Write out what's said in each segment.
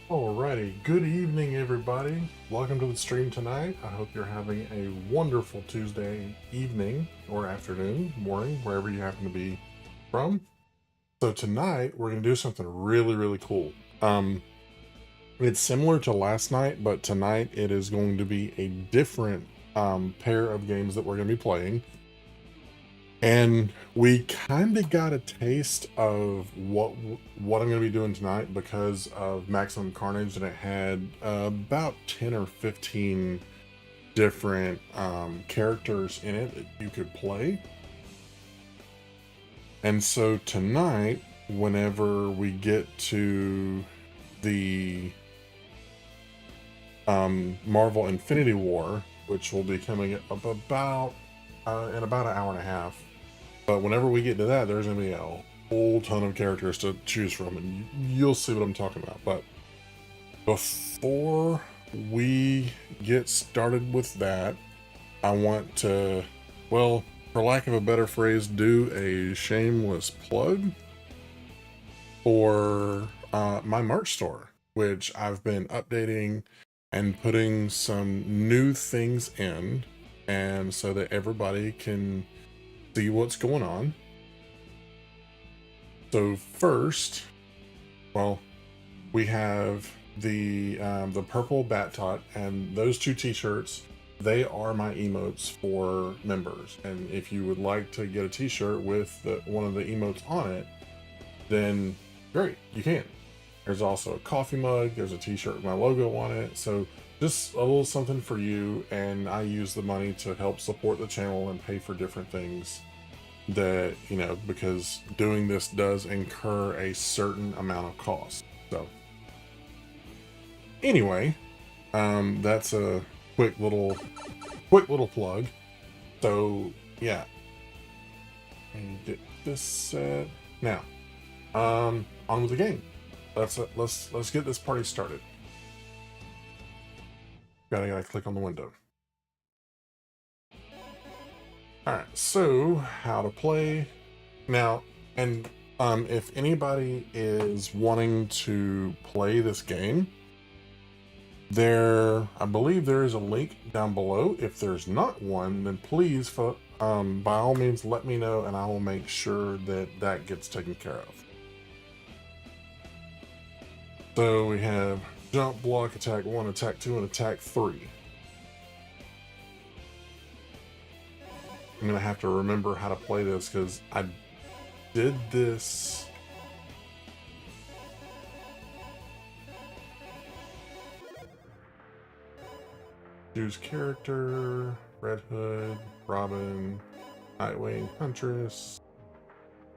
Alrighty, good evening everybody. Welcome to the stream tonight. I hope you're having a wonderful Tuesday evening or afternoon, morning, wherever you happen to be from. So tonight we're going to do something really cool. It's similar to last night, but tonight it is going to be a different pair of games that we're going to be playing. And we kind of got a taste of what I'm going to be doing tonight because of Maximum Carnage, and it had about 10 or 15 different characters in it that you could play. And so tonight, whenever we get to the Marvel Infinity War, which will be coming up about in about an hour and a half. But whenever we get to that, there's going to be a whole ton of characters to choose from, and you'll see what I'm talking about. But before we get started with that, I want to, well, for lack of a better phrase, do a shameless plug for my merch store, which I've been updating and putting some new things in, and so that everybody can see what's going on. So first, well, we have the purple bat tot, and those two t-shirts, they are my emotes for members. And if you would like to get a t-shirt with one of the emotes on it, then great, you can. There's also a coffee mug, there's a t-shirt with my logo on it, so just a little something for you, and I use the money to help support the channel and pay for different things that, you know, because doing this does incur a certain amount of cost. So anyway, that's a quick little plug. So yeah, and get this set now. On with the game. Let's get this party started. Gotta click on the window. Alright, so how to play now. And if anybody is wanting to play this game, I believe there is a link down below. If there's not one, then please by all means let me know, and I will make sure that gets taken care of. So we have jump, block, attack 1, attack 2, and attack 3. I'm gonna have to remember how to play this because I did this. Choose character, Red Hood, Robin, Nightwing, Huntress,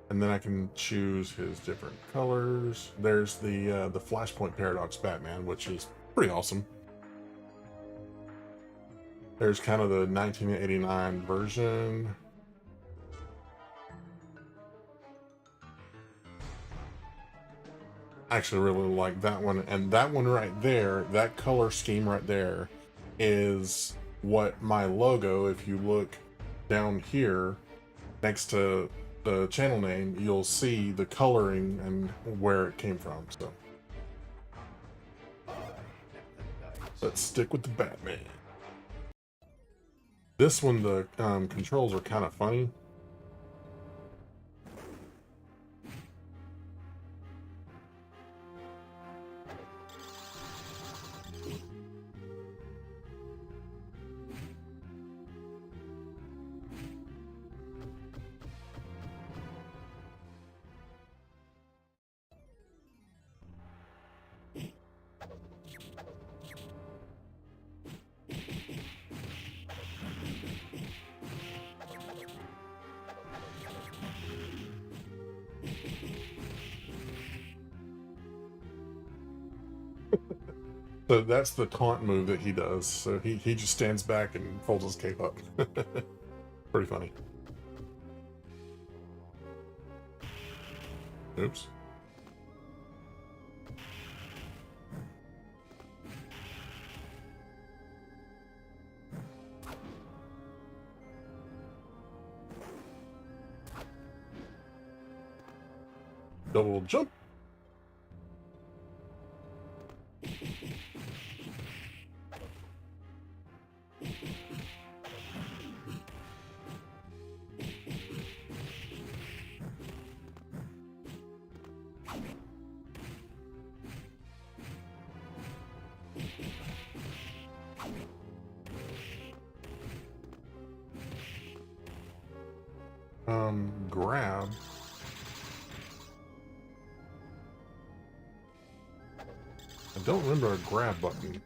and then I can choose his different colors. There's the Flashpoint Paradox Batman, which is pretty awesome. There's kind of the 1989 version. I actually really like that one, and that one right there, that color scheme right there, is what my logo, if you look down here next to the channel name, you'll see the coloring and where it came from. So let's stick with the Batman. This one, the controls are kind of funny. So that's the taunt move that he does. So he just stands back and folds his cape up. Pretty funny. Oops. Double jump. Grab. I don't remember a grab button.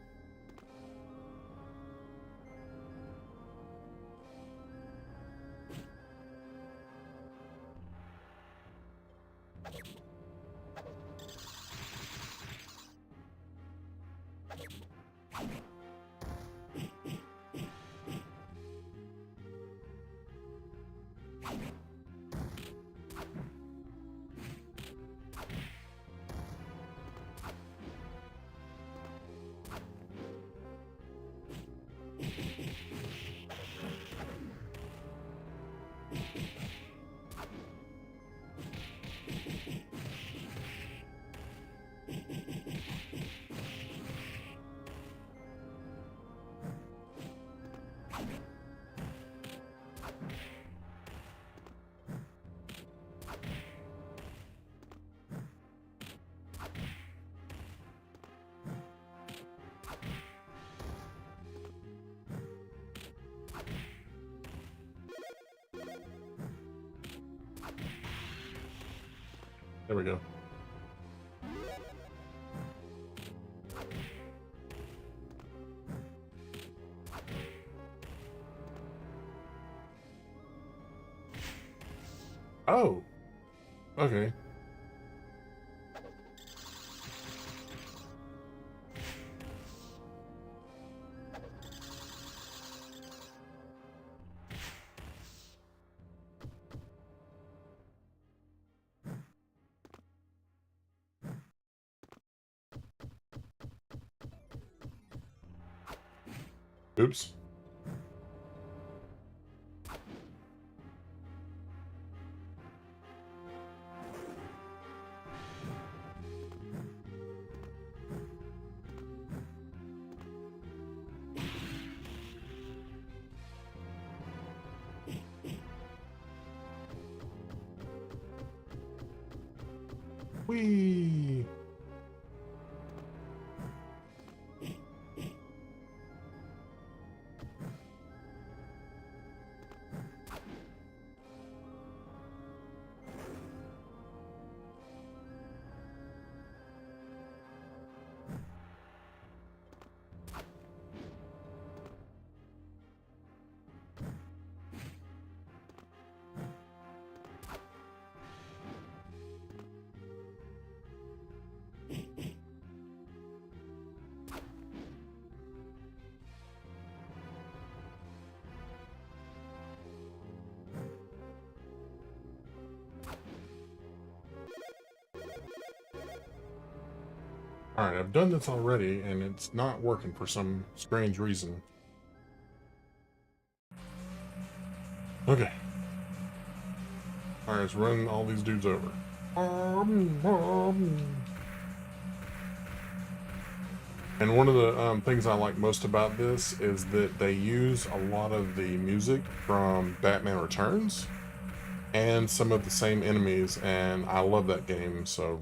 There we go. Oh, okay. Oops. Whee! Alright, I've done this already, and it's not working for some strange reason. Okay. Alright, let's run all these dudes over. And one of the things I like most about this is that they use a lot of the music from Batman Returns and some of the same enemies, and I love that game, so...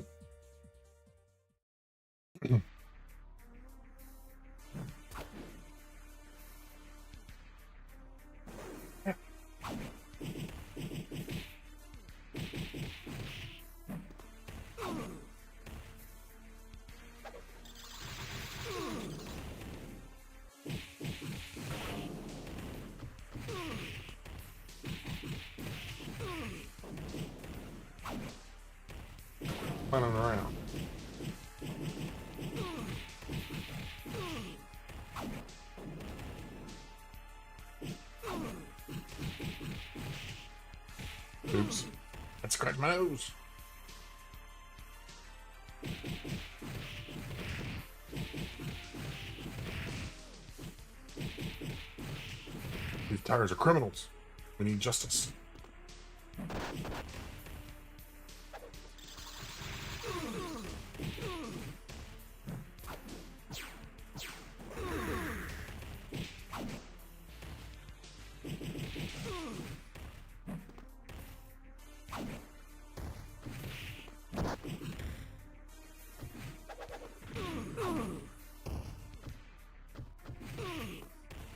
Running around. Oops. That scratched my nose. These tires are criminals. We need justice.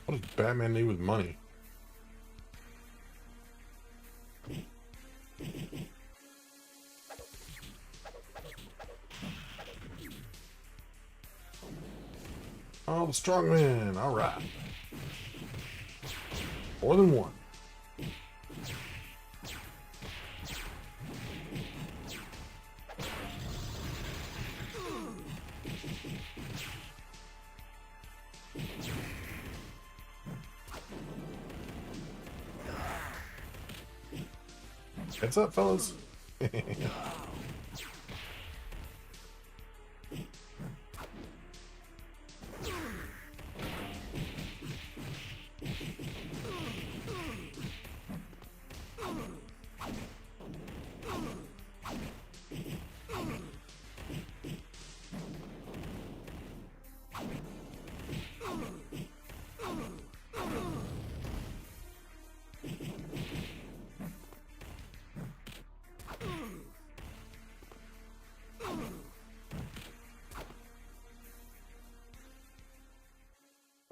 What does Batman need with money? Oh, the strong man. All right. More than one. Heads up, fellas.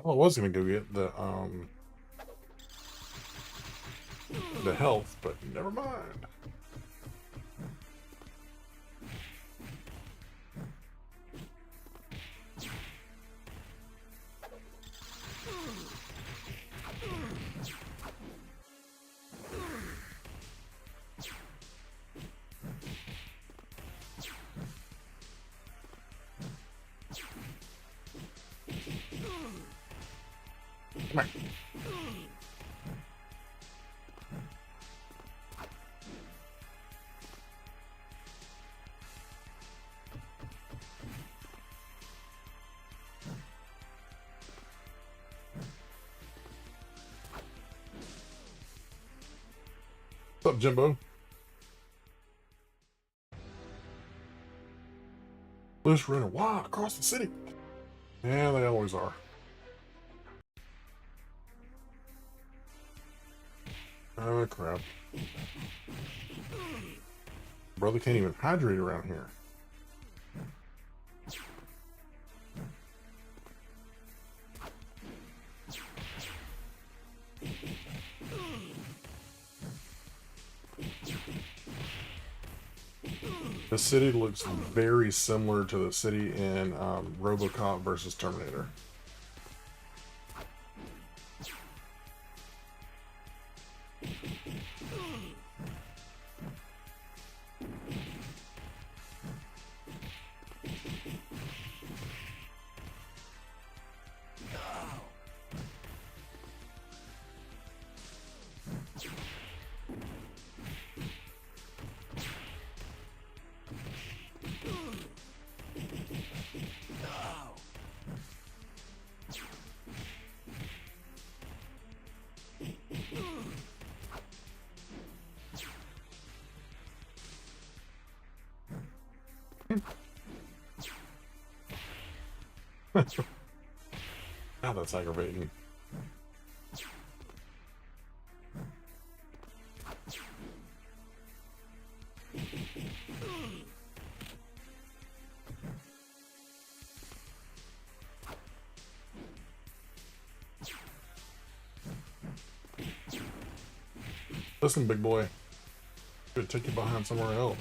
Oh, I was gonna go get the health, but never mind. Come here. What's up, Jimbo? Loose running wild across the city. Yeah, they always are. Oh, crap. Brother can't even hydrate around here. The city looks very similar to the city in RoboCop versus Terminator. Now that's aggravating. Listen, big boy. Could take you behind somewhere else.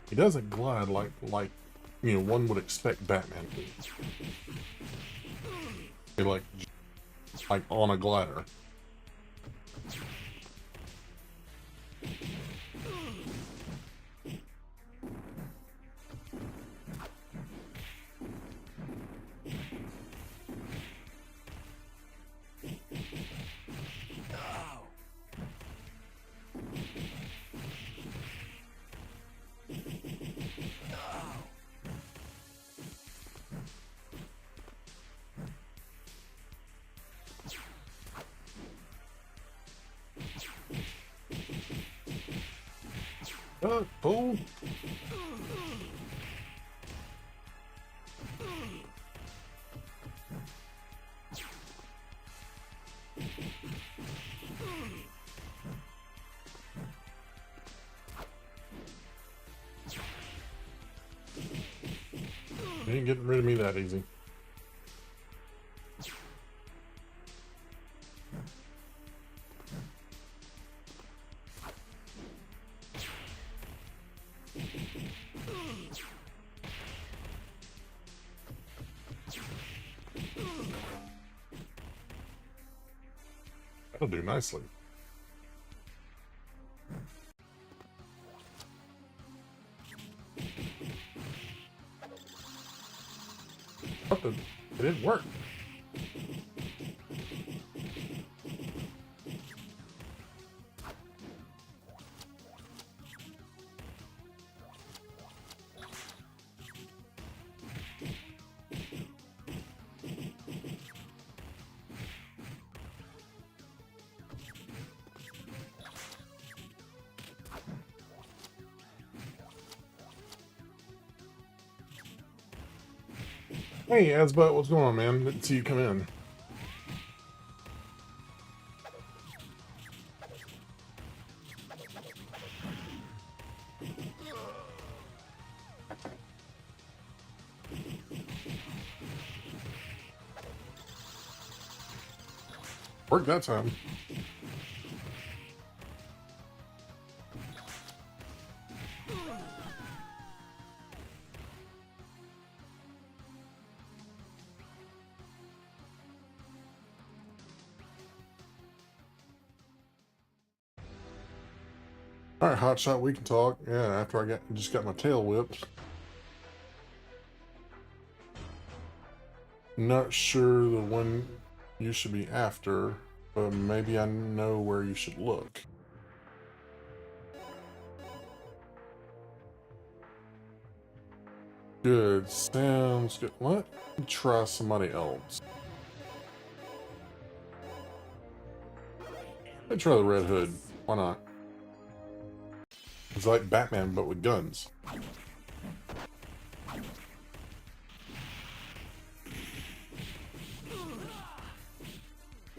He doesn't glide like one would expect Batman to. He like on a glider. Fool. You ain't getting rid of me that easy. That'll do nicely. What the? It didn't work. Hey, Asbut, what's going on, man? Didn't see you come in. Worked that time. Alright, Hotshot, we can talk. Yeah, after I just got my tail whipped. Not sure the one you should be after, but maybe I know where you should look. Good, sounds good. Let me try somebody else. Let me try the Red Hood. Why not? It's like Batman, but with guns.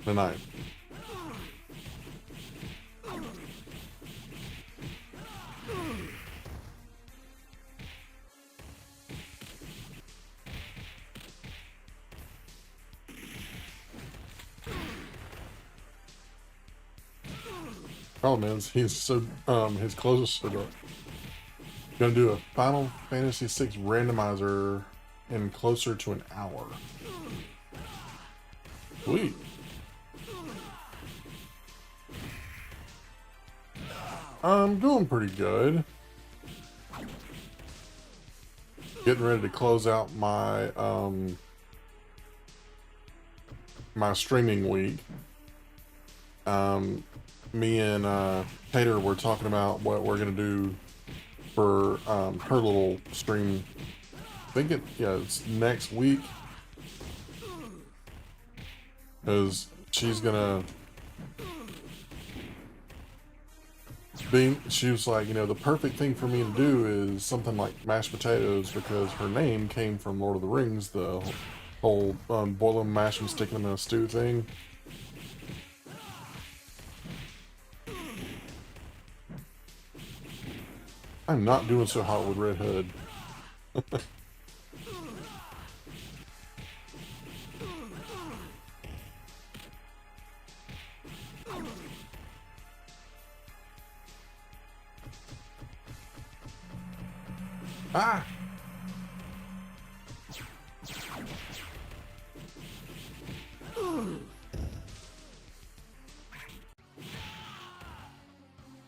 The knife. Problem is, he's so his clothes are so dark. Gonna do a Final Fantasy VI randomizer in closer to an hour. Sweet. I'm doing pretty good. Getting ready to close out my my streaming week. Me and Tater were talking about what we're gonna do for her little stream. I think it's next week, because she's gonna she was like, the perfect thing for me to do is something like mashed potatoes, because her name came from Lord of the Rings, the whole boil them, mash them, stick them in a stew thing. I'm not doing so hot with Red Hood. Ah!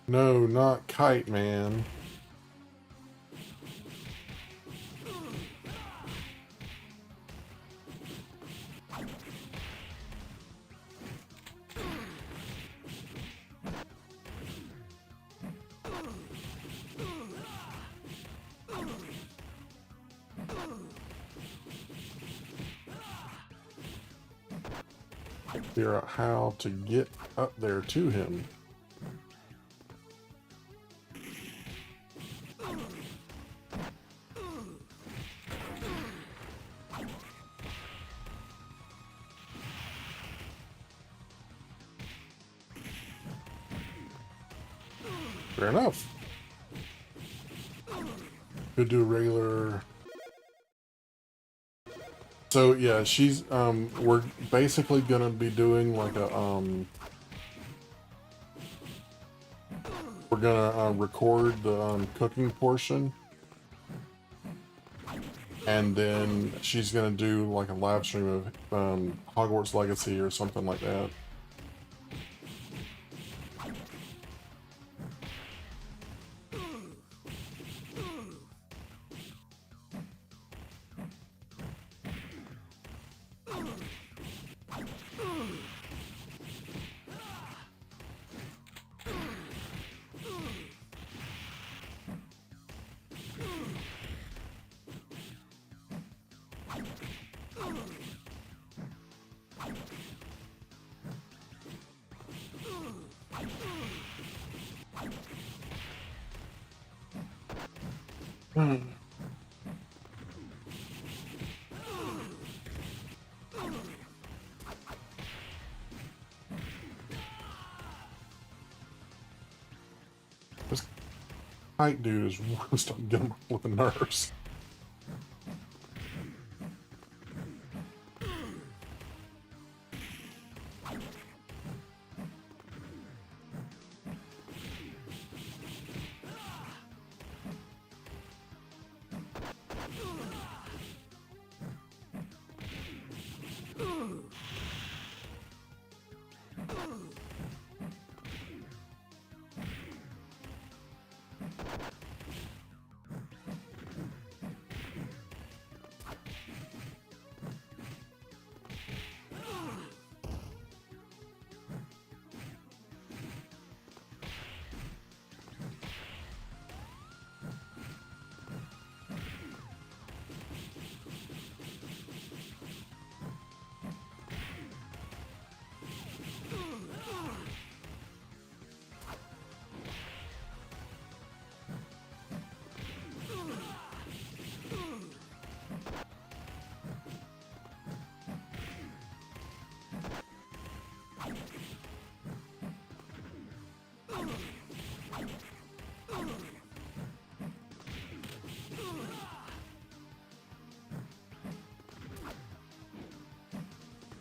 No, not Kite Man. Figure out how to get up there to him. Fair enough. Could do a regular So yeah, she's we're basically gonna be doing like a we're gonna record the cooking portion, and then she's gonna do like a live stream of Hogwarts Legacy or something like that. This kite dude is really starting to get on my flipping nerves.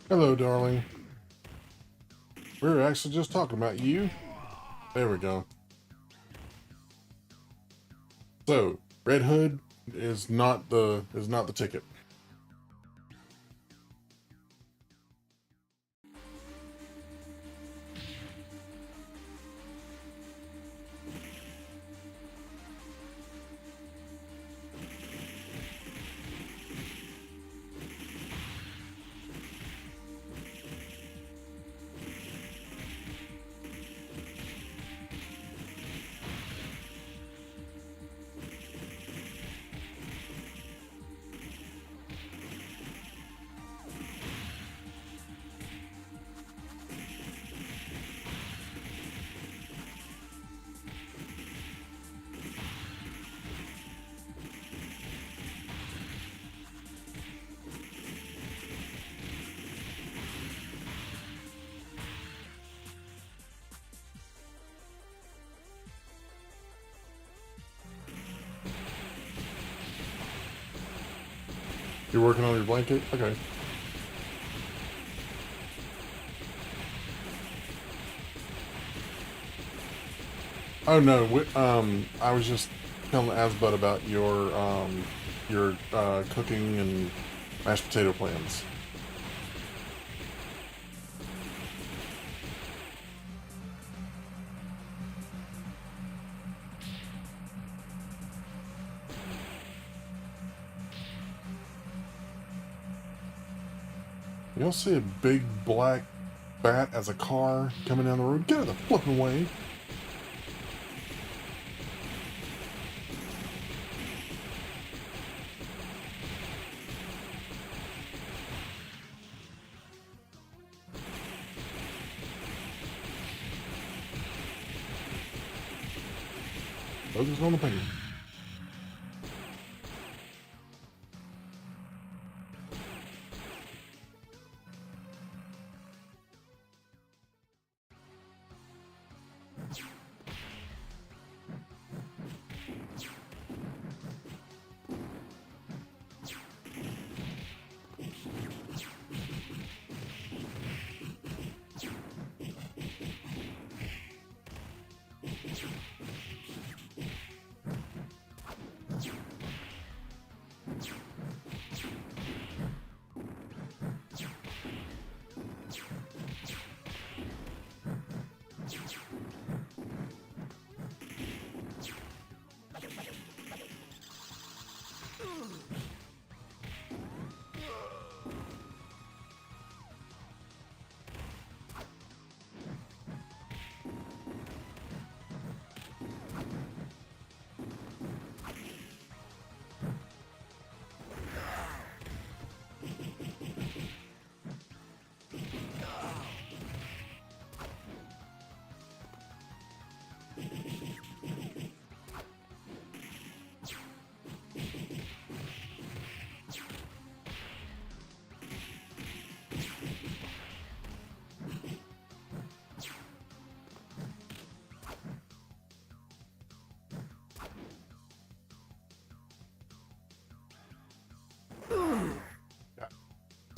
Hello, darling. We were actually just talking about you. There we go. So, Red Hood is not the ticket. You're working on your blanket? Okay. Oh no, I was just telling Asbud about your cooking and mashed potato plans. You don't see a big black bat as a car coming down the road? Get out of the flipping way! Focus on the painting.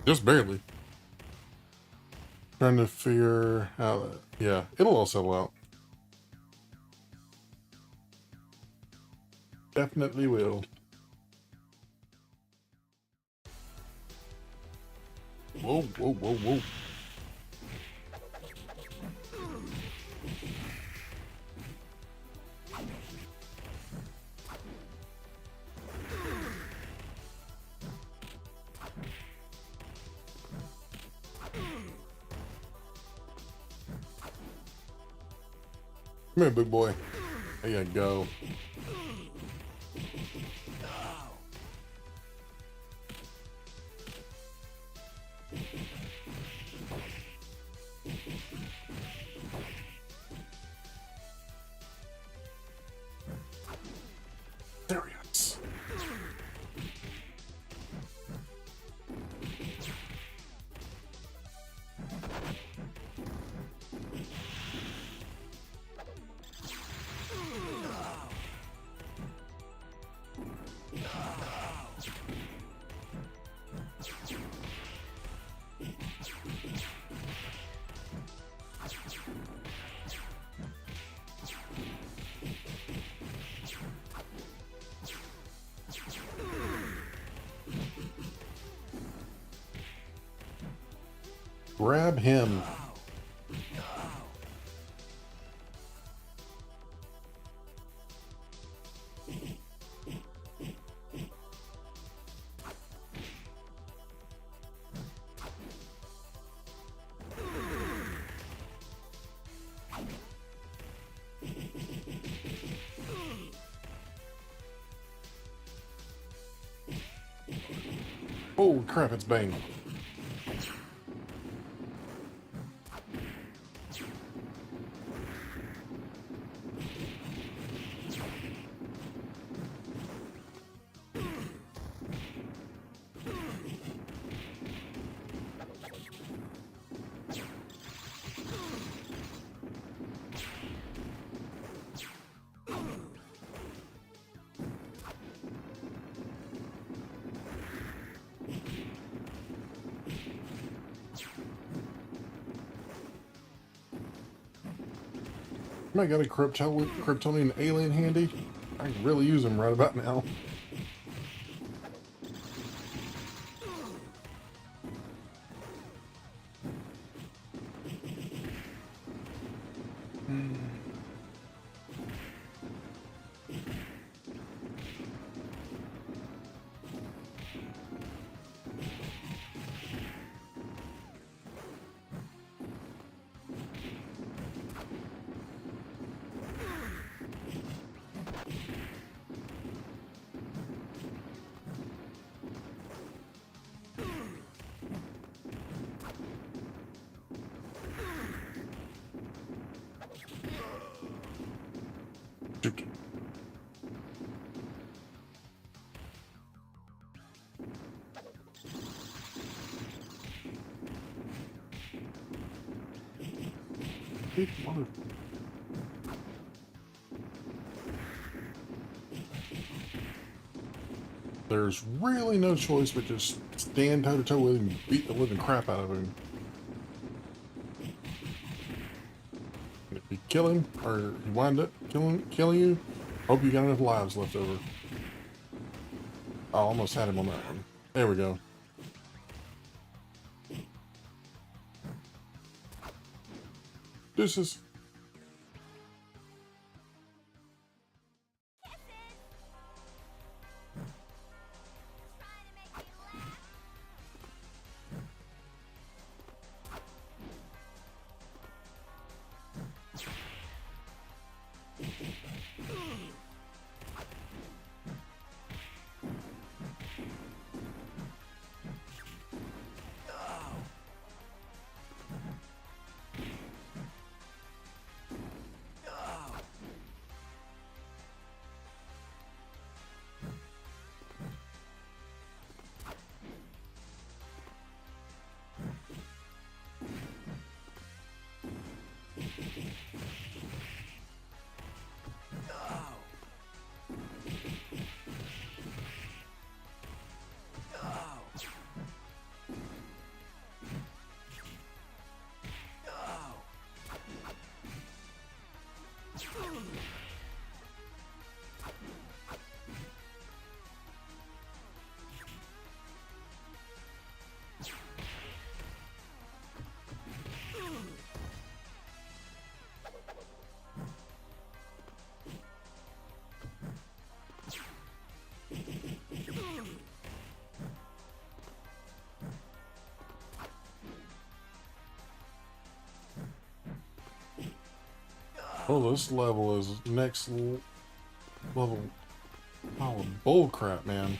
Just barely. Trying to figure out. Yeah, it'll all settle out. Definitely will. Whoa, whoa, whoa, whoa. Come here, big boy. There you go. There he is. Grab him. Oh crap, it's Bane. I got a Kryptonian alien handy. I can really use him right about now. Shoot. Big mother. There's really no choice but just stand toe to toe with him and beat the living crap out of him. And if you kill him, or you wind up killing you, hope you got enough lives left over. I almost had him on that one. There we go. Deuces. Oh, this level is level. Oh, bull crap, man.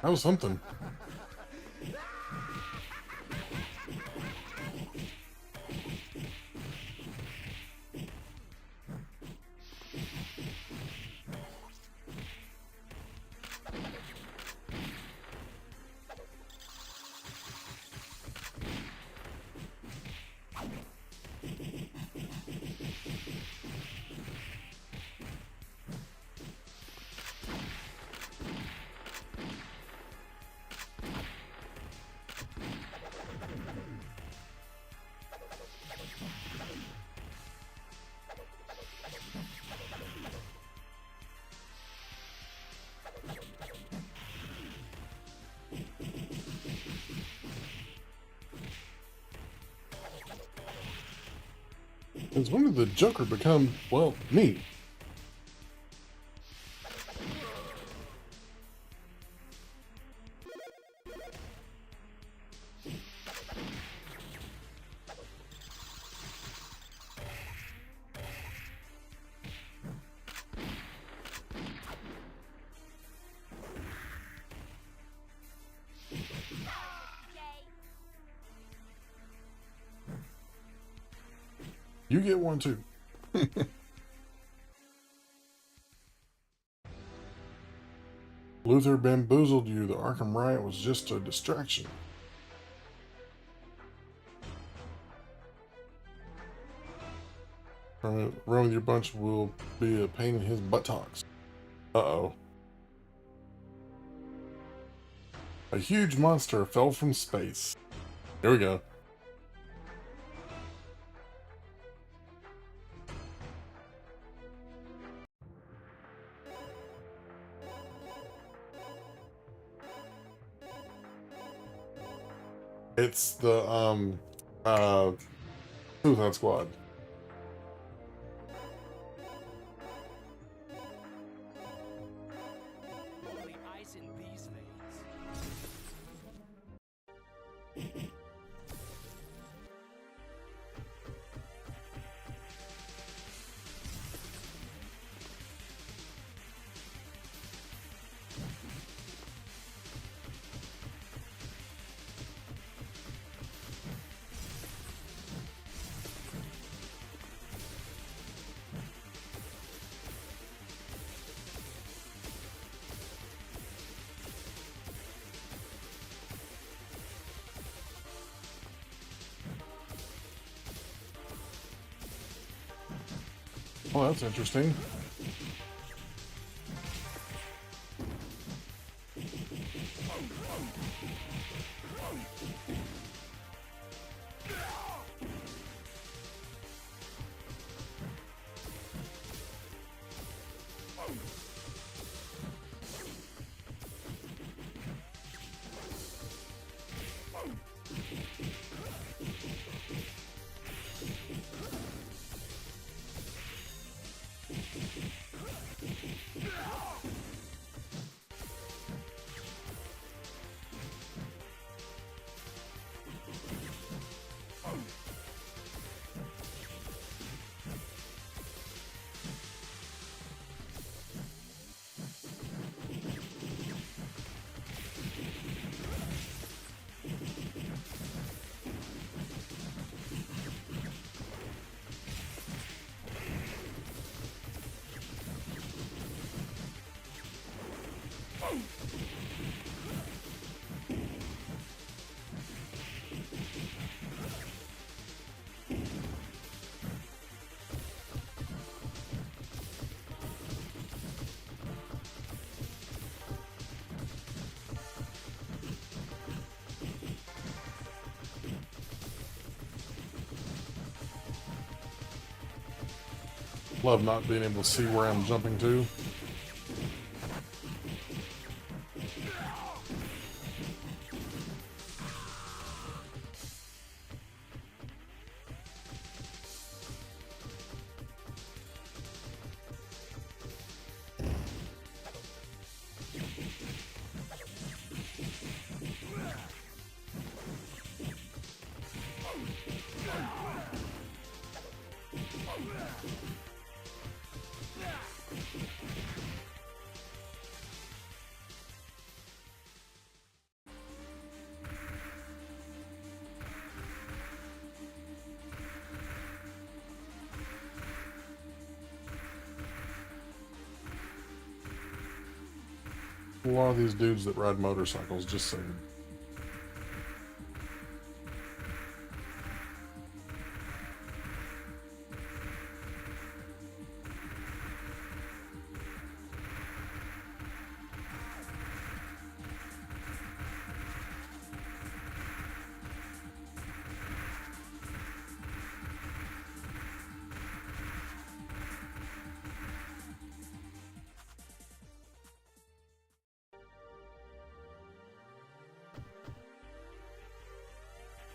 That was something. Since when did the Joker become, well, me? You get one too. Luther bamboozled you. The Arkham riot was just a distraction. Running with your bunch will be a pain in his buttocks. Uh-oh. A huge monster fell from space. Here we go. It's the Suicide Squad. Only ice in these veins. Oh, that's interesting. Love not being able to see where I'm jumping to. A lot of these dudes that ride motorcycles, just saying.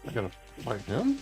I gotta fight him?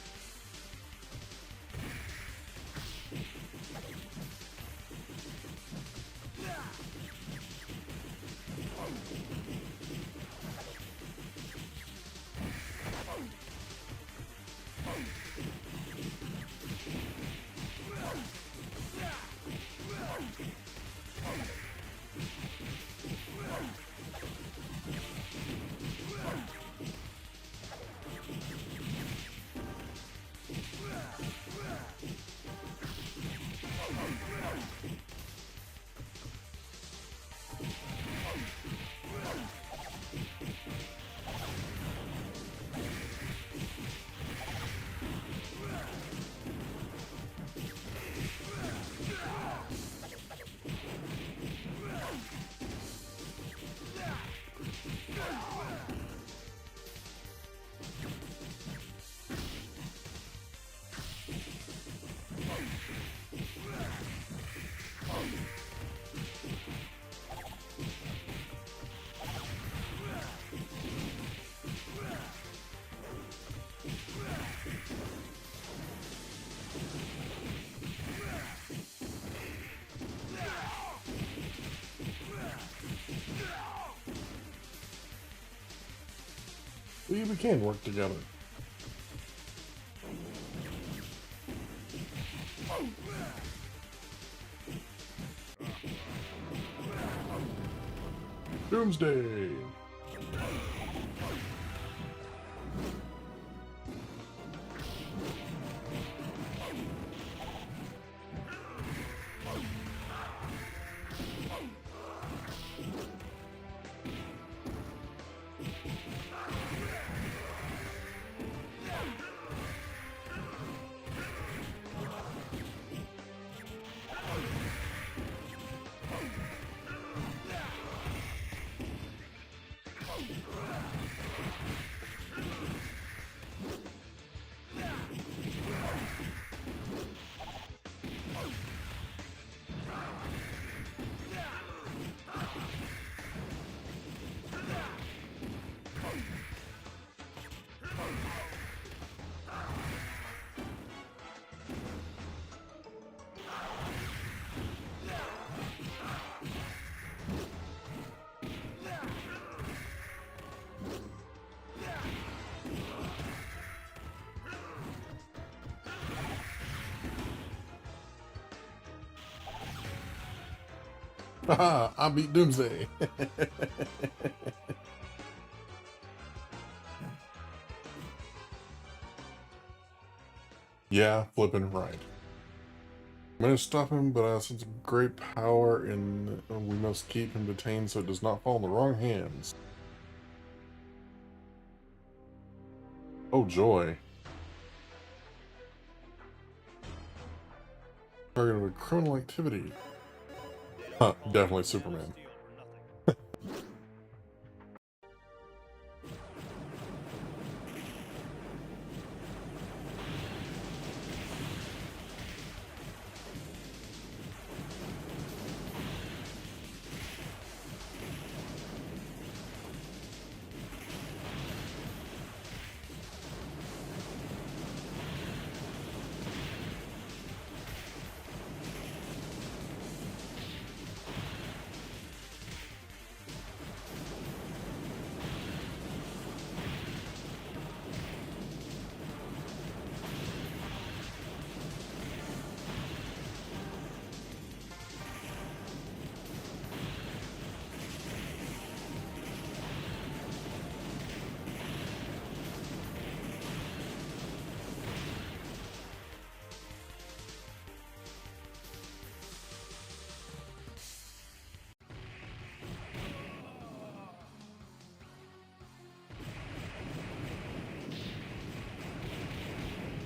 We can work together. Doomsday! Haha, I beat Doomsday. Yeah, flipping right. I'm going to stop him, but I sense great power and we must keep him detained so it does not fall in the wrong hands. Oh joy. Target of a criminal activity. Huh, definitely Superman.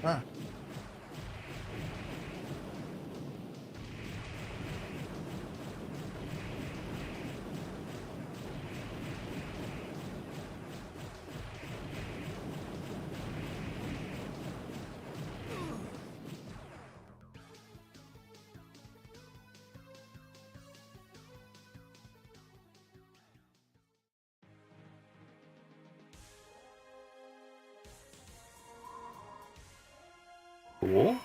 Ah. Cool.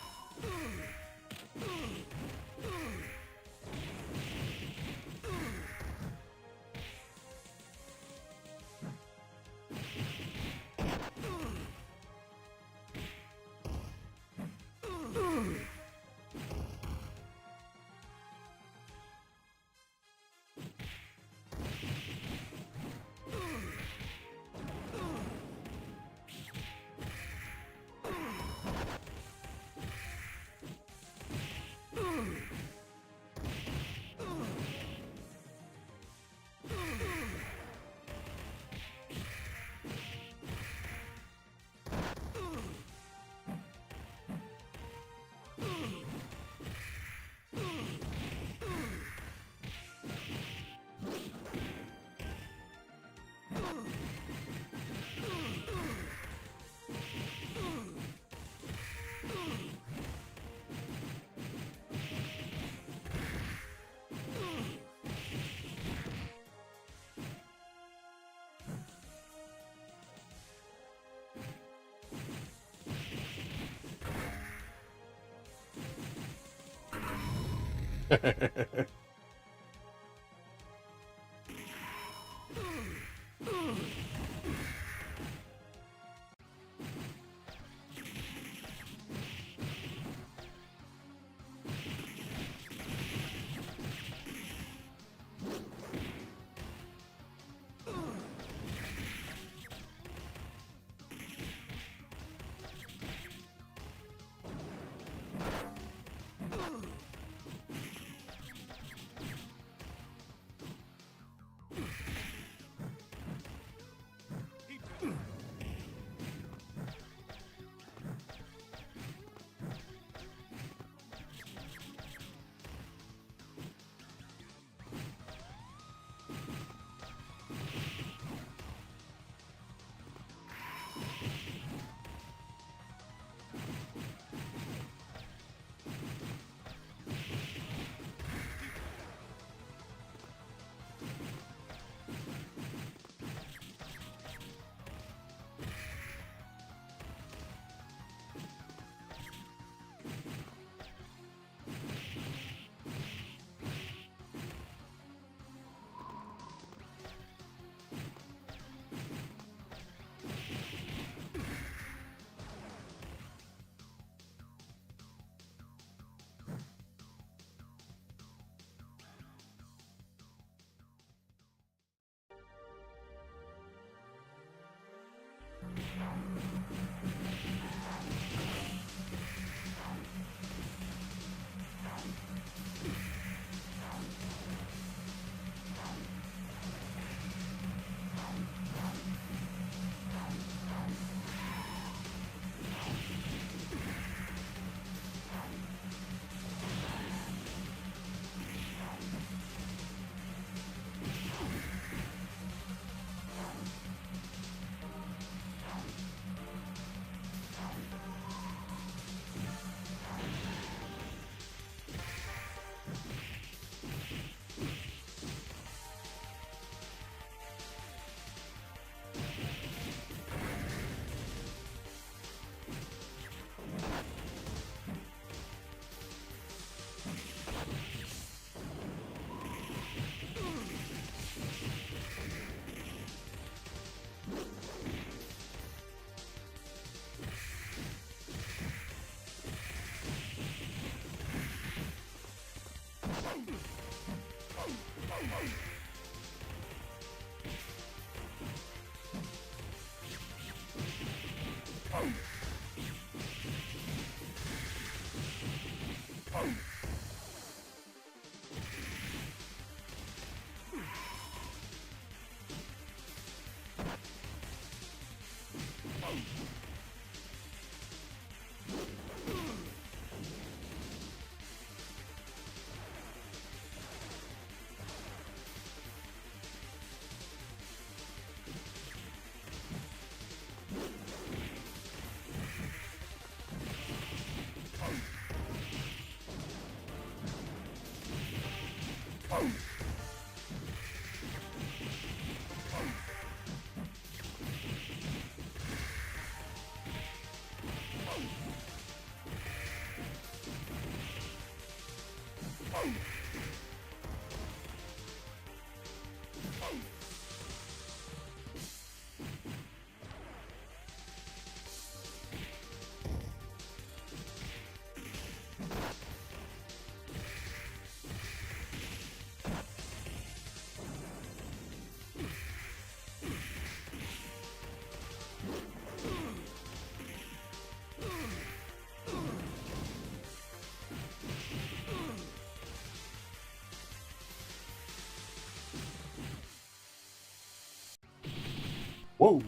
Whoa!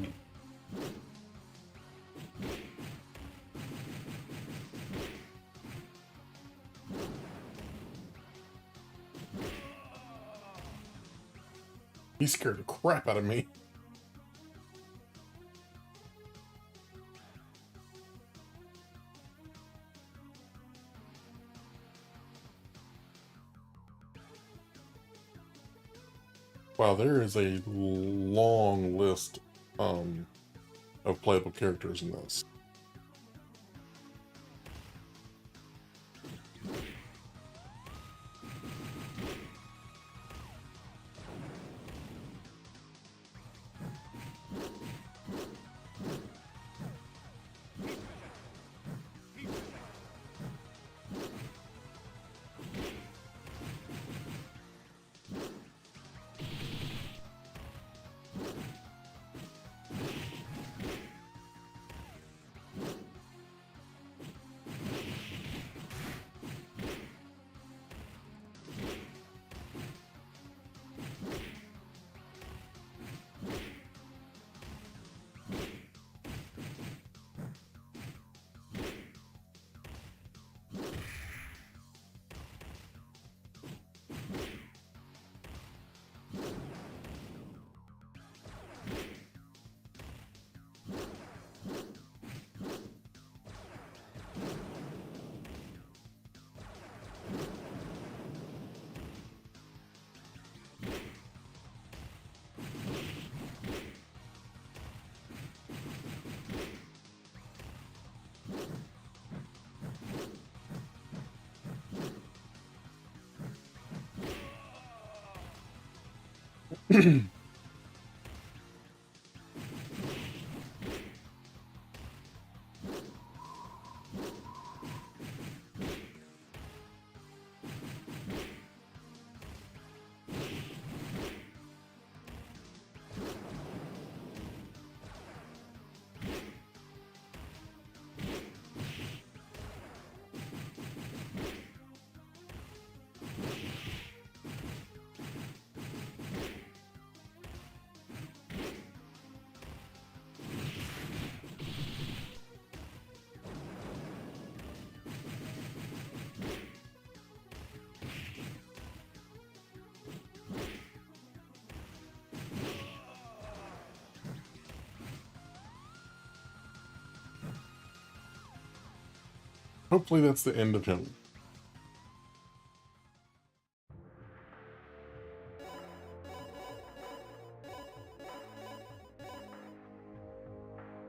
He scared the crap out of me. Wow, there is a long list of playable characters in this. Hopefully that's the end of him.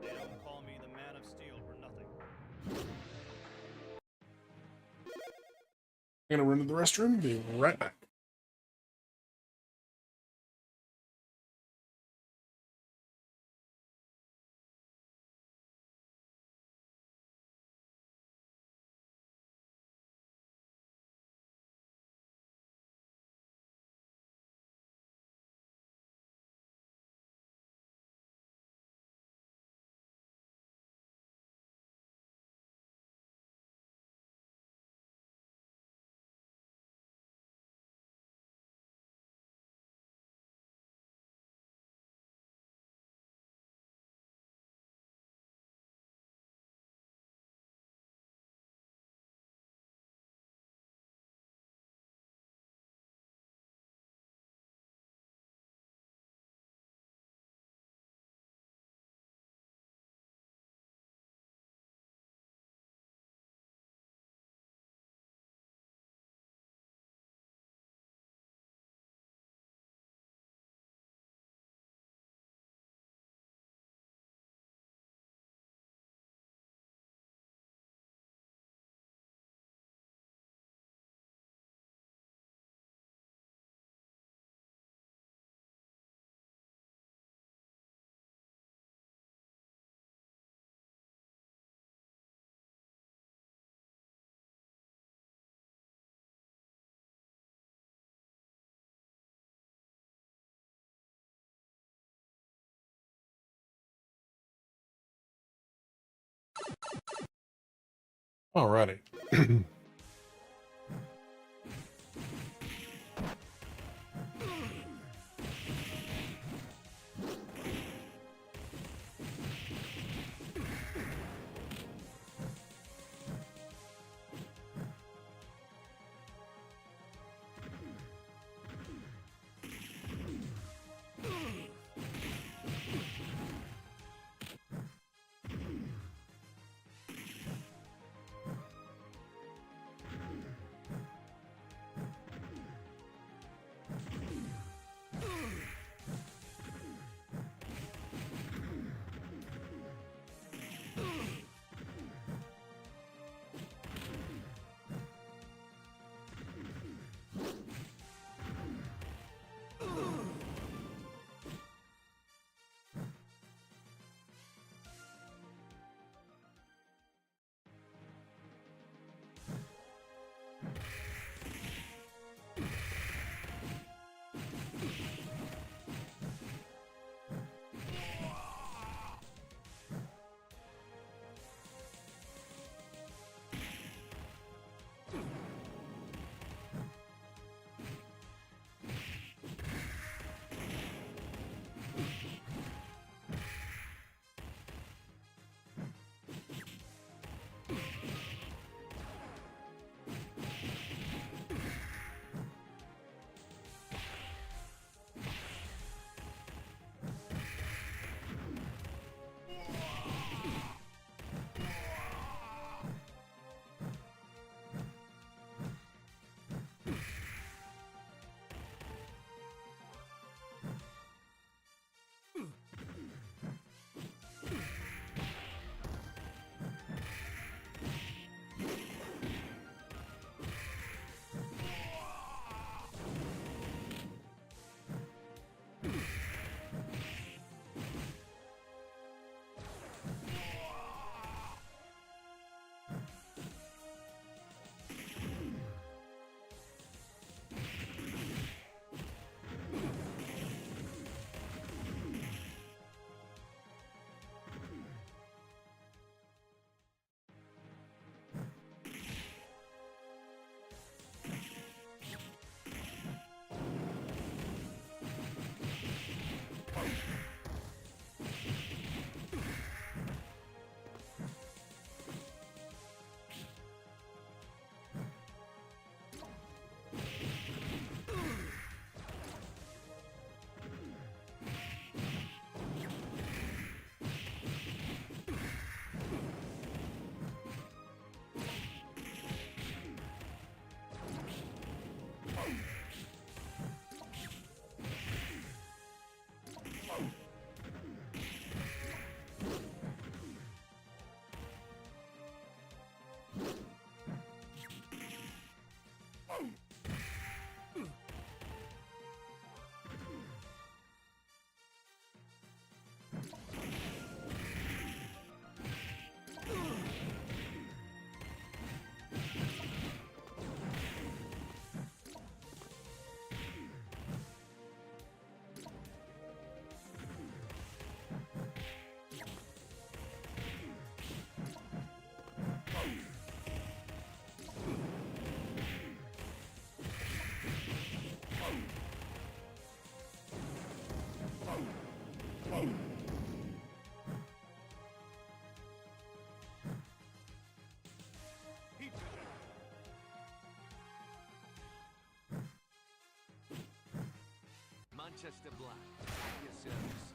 They don't call me the Man of Steel for nothing. I'm gonna run to the restroom, be right back. Alrighty. Sister Black, at your service.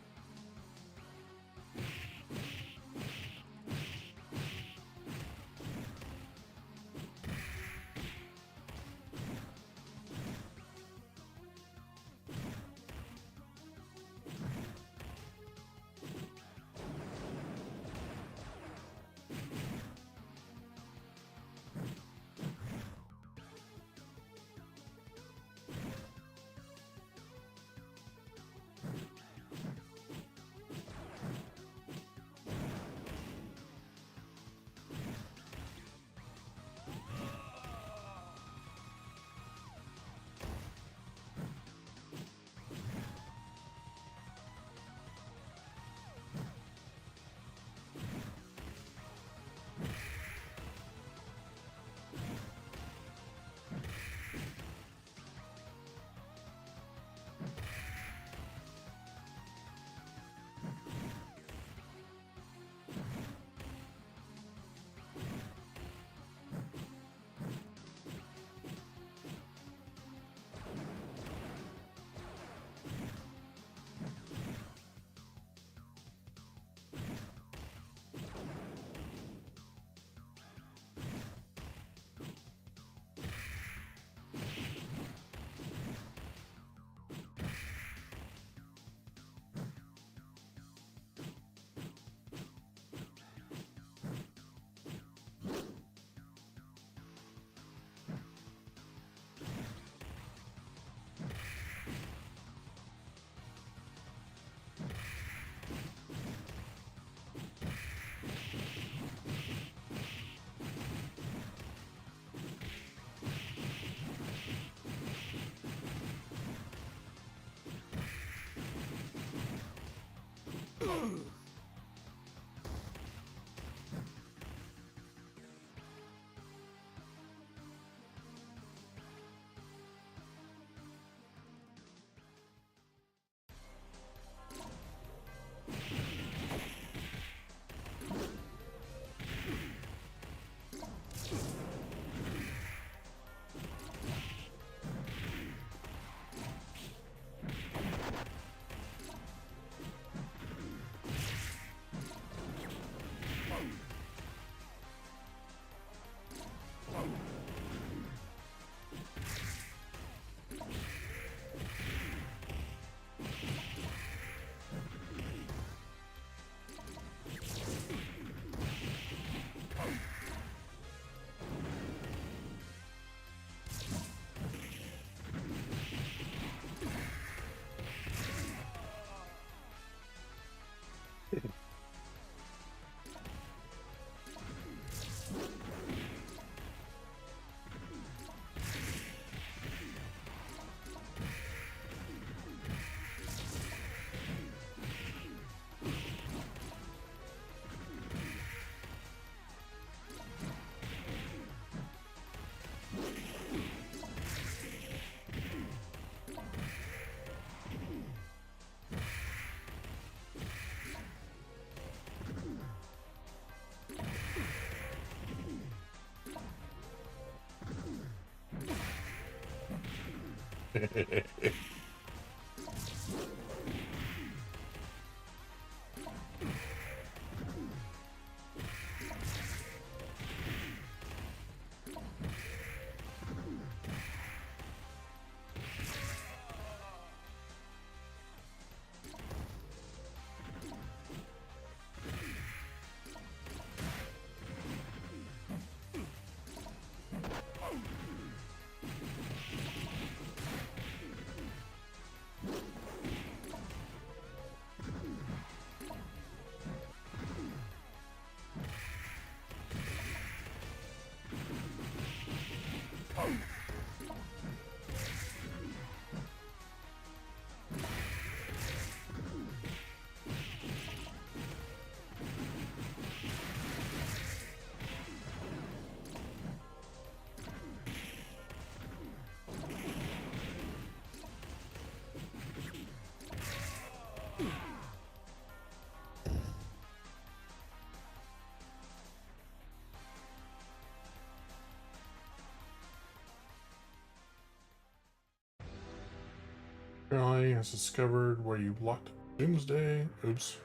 Ally has discovered where you locked Doomsday. Oops.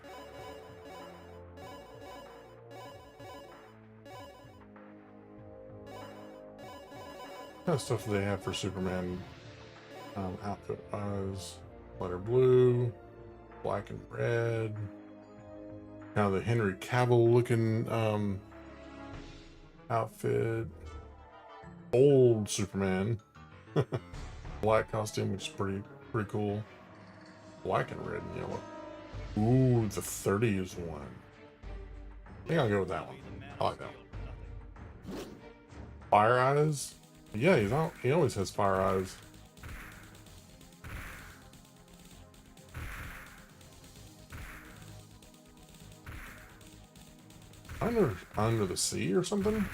What kind of stuff do they have for Superman outfit wise? Letter blue, black and red. Now the Henry Cavill looking outfit. Old Superman. Black costume, which is pretty cool. Black and red and yellow. Ooh, the 30s one. I think I'll go with that one. I like that one. Fire eyes? Yeah, he always has fire eyes. Under the sea or something?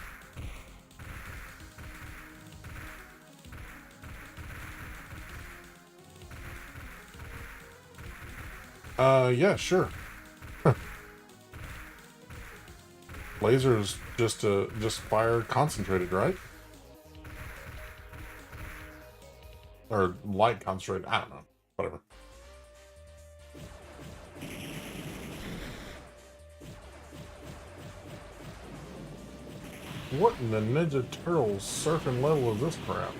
Yeah, sure. Lasers just fire concentrated, right? Or light concentrated. I don't know. Whatever. What in the Ninja Turtles surfing level is this crap?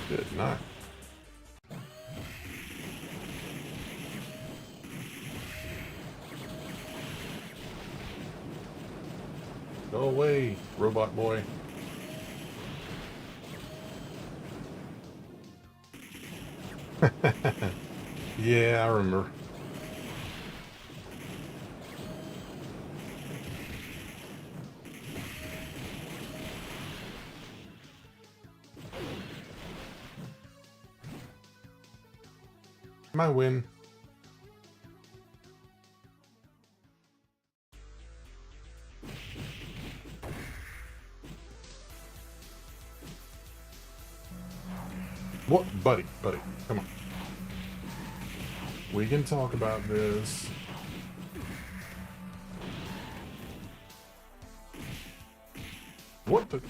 Good night. Go away, robot boy. Yeah, I remember. My win. What, buddy, come on. We can talk about this. What the?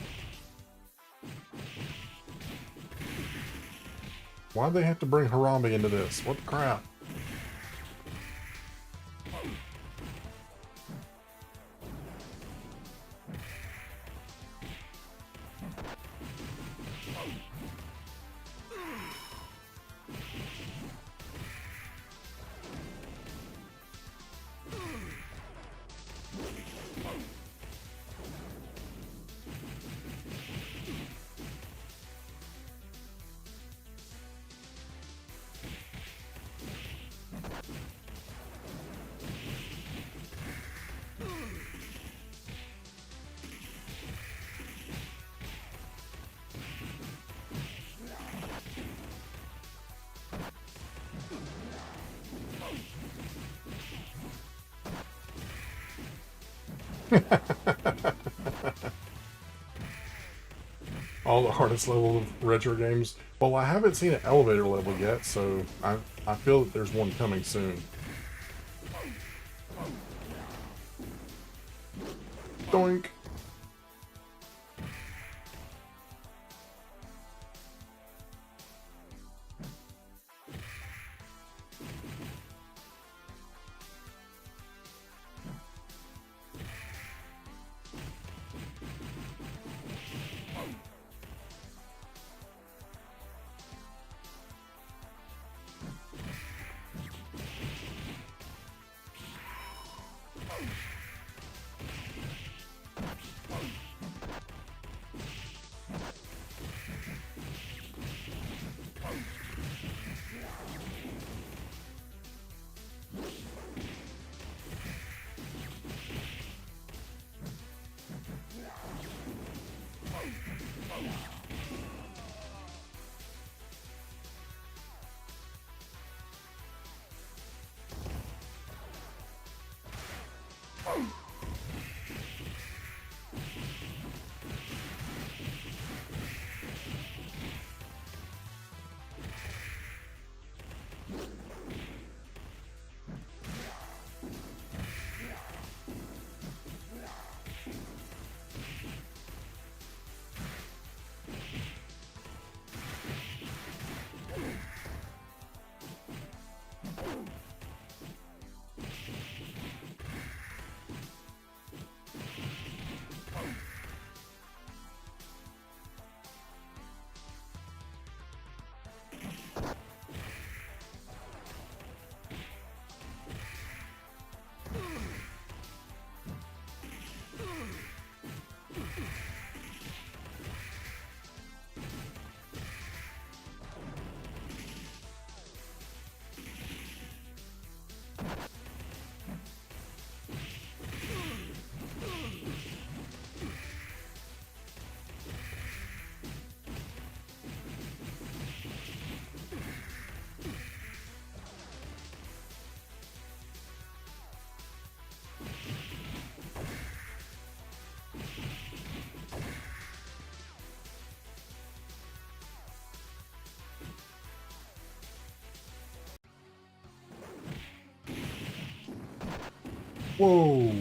Why'd they have to bring Harambe into this? What the crap? All the hardest level of retro games. Well, I haven't seen an elevator level yet, so I feel that there's one coming soon. Doink. Whoa.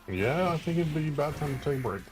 Yeah, I think it'd be about time to take a break.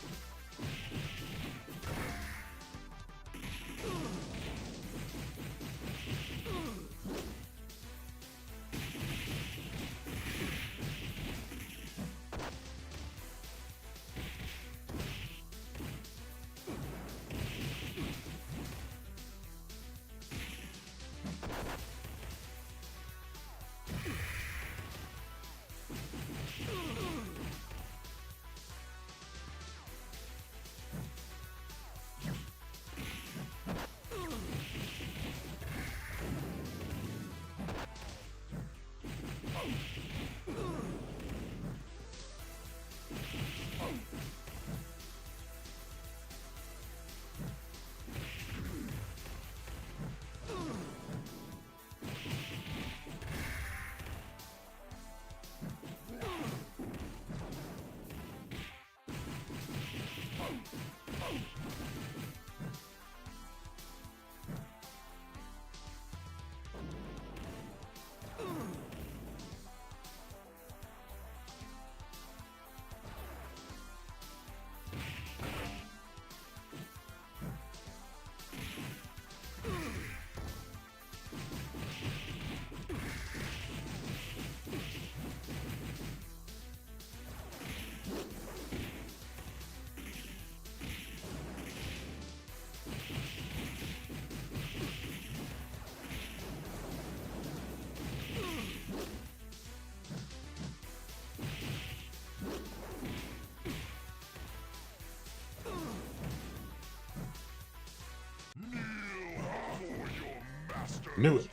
Knew it.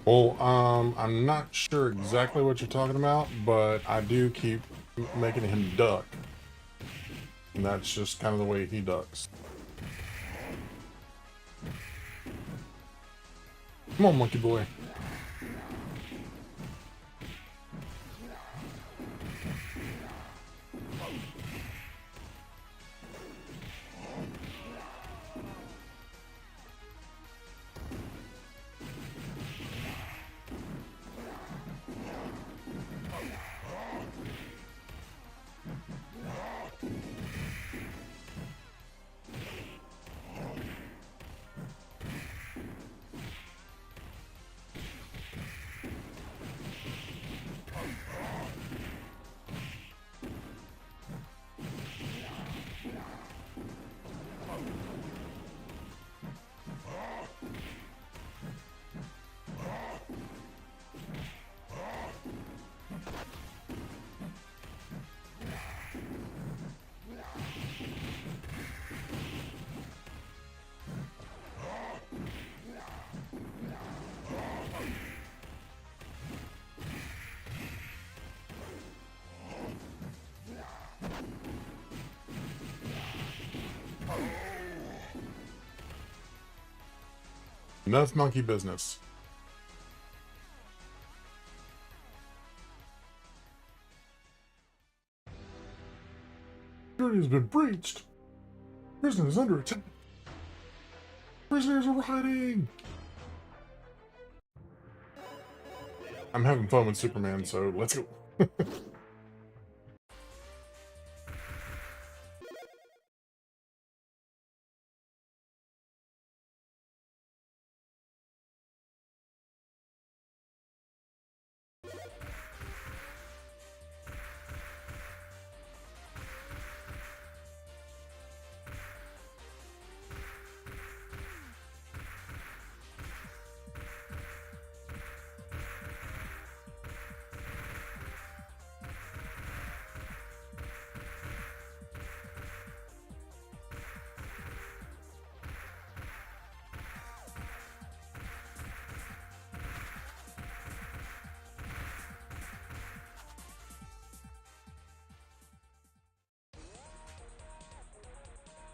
Well, I'm not sure exactly what you're talking about, but I do keep making him duck. And that's just kind of the way he ducks. Come on, monkey boy. Enough monkey business. Security has been breached. Prison is under attack. Prisoners are hiding. I'm having fun with Superman, so let's go.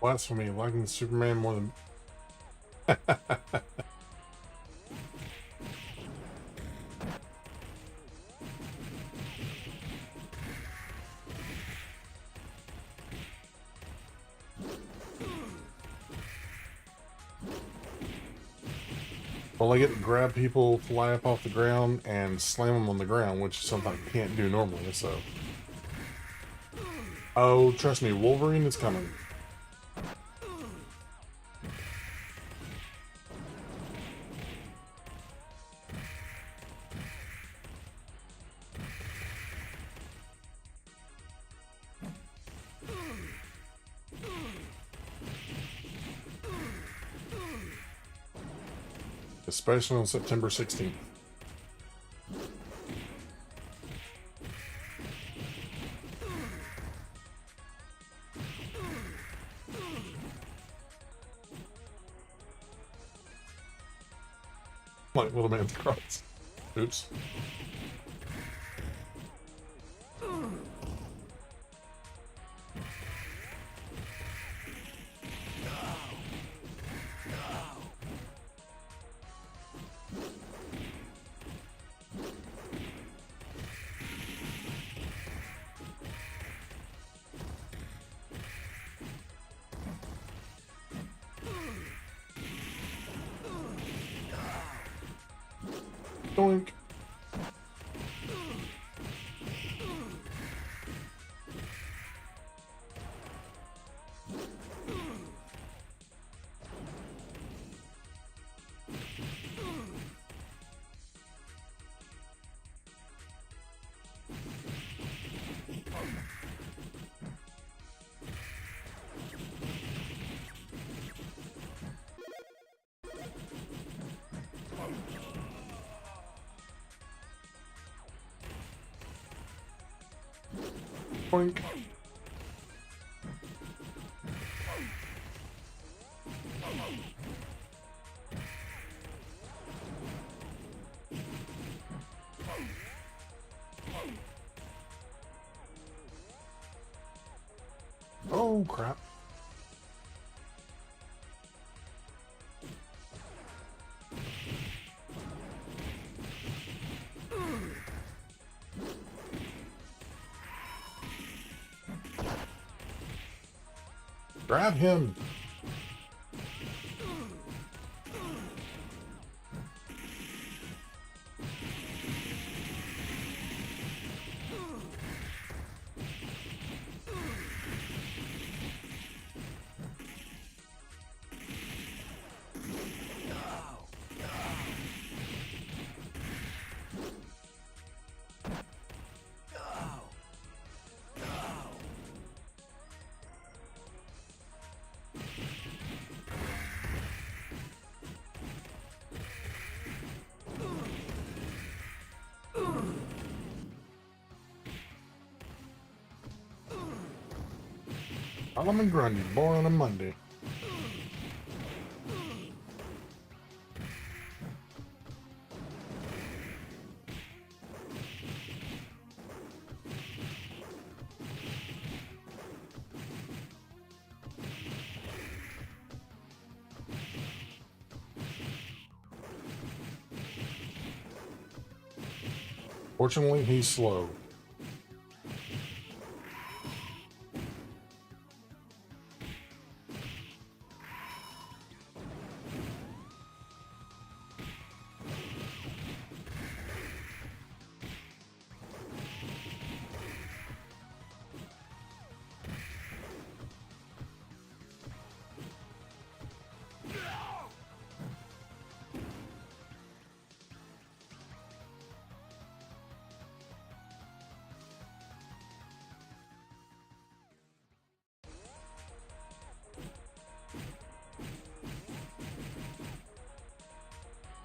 Blasphemy, liking Superman more than... Well, I get to grab people, fly up off the ground, and slam them on the ground, which is something I can't do normally, so... Oh, trust me, Wolverine is coming. Especially on September 16th. Like little man's cross. Oops. Doink. Doink. Oh, crap. Grab him. I'm a Grundy, born on a Monday. Fortunately, he's slow.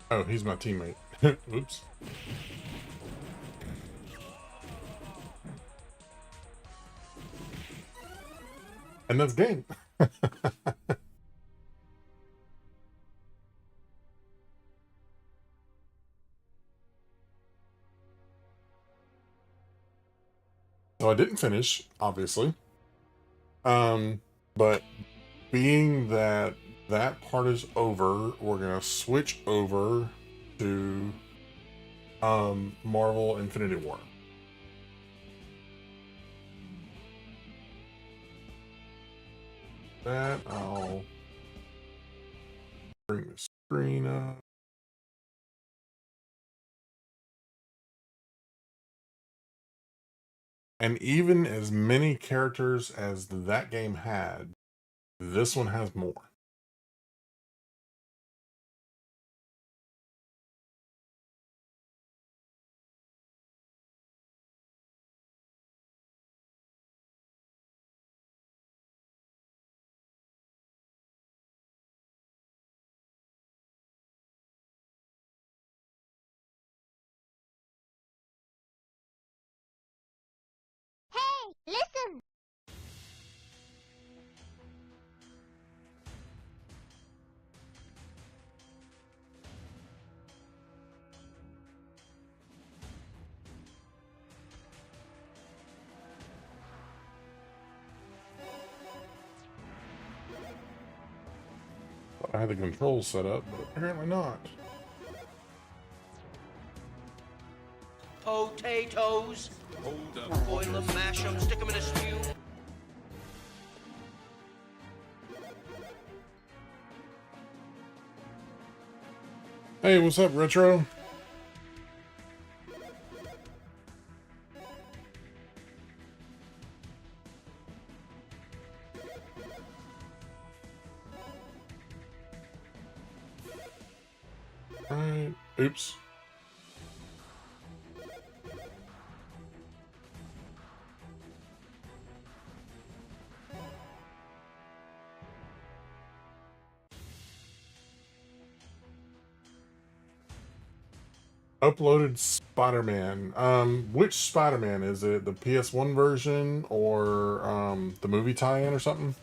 Oh, he's my teammate. Oops. And that's game. So I didn't finish, obviously. But being that that part is over, we're gonna switch over to Marvel Infinity War. That I'll bring the screen up. And even as many characters as that game had, this one has more. Hey, listen! I had the controls set up, but apparently not. Potatoes. Hold up. Boil them, mash them, stick them in a stew. Hey, what's up, Retro? Alright. Oops. Uploaded Spider-Man. Which Spider-Man? Is it the PS1 version or the movie tie-in or something?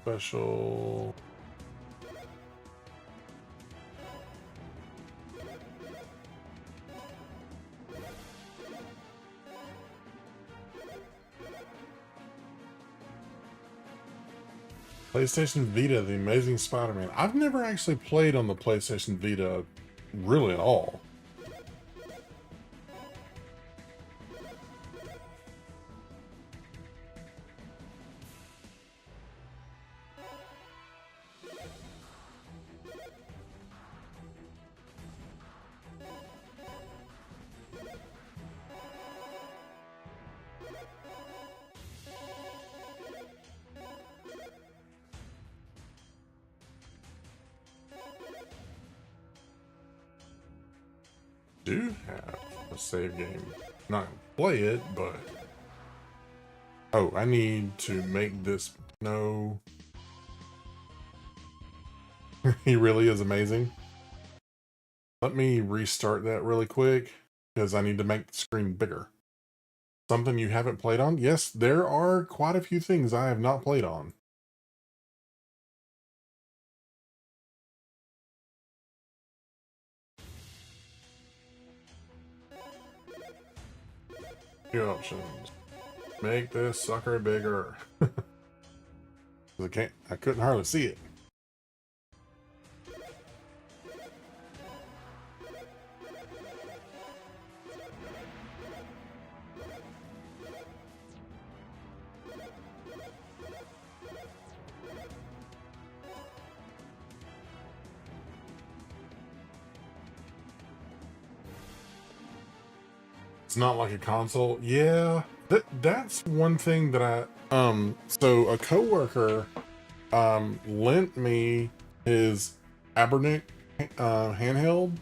Special. PlayStation Vita, The Amazing Spider-Man. I've never actually played on the PlayStation Vita really at all. Do have a save game. Not gonna play it, but oh, I need to make this. No. He really is amazing. Let me restart that really quick because I need to make the screen bigger. Something you haven't played on? Yes, there are quite a few things I have not played on. Few options. Make this sucker bigger. I couldn't hardly see it. It's not like a console. Yeah, that's one thing that so a coworker lent me his Abernic handheld.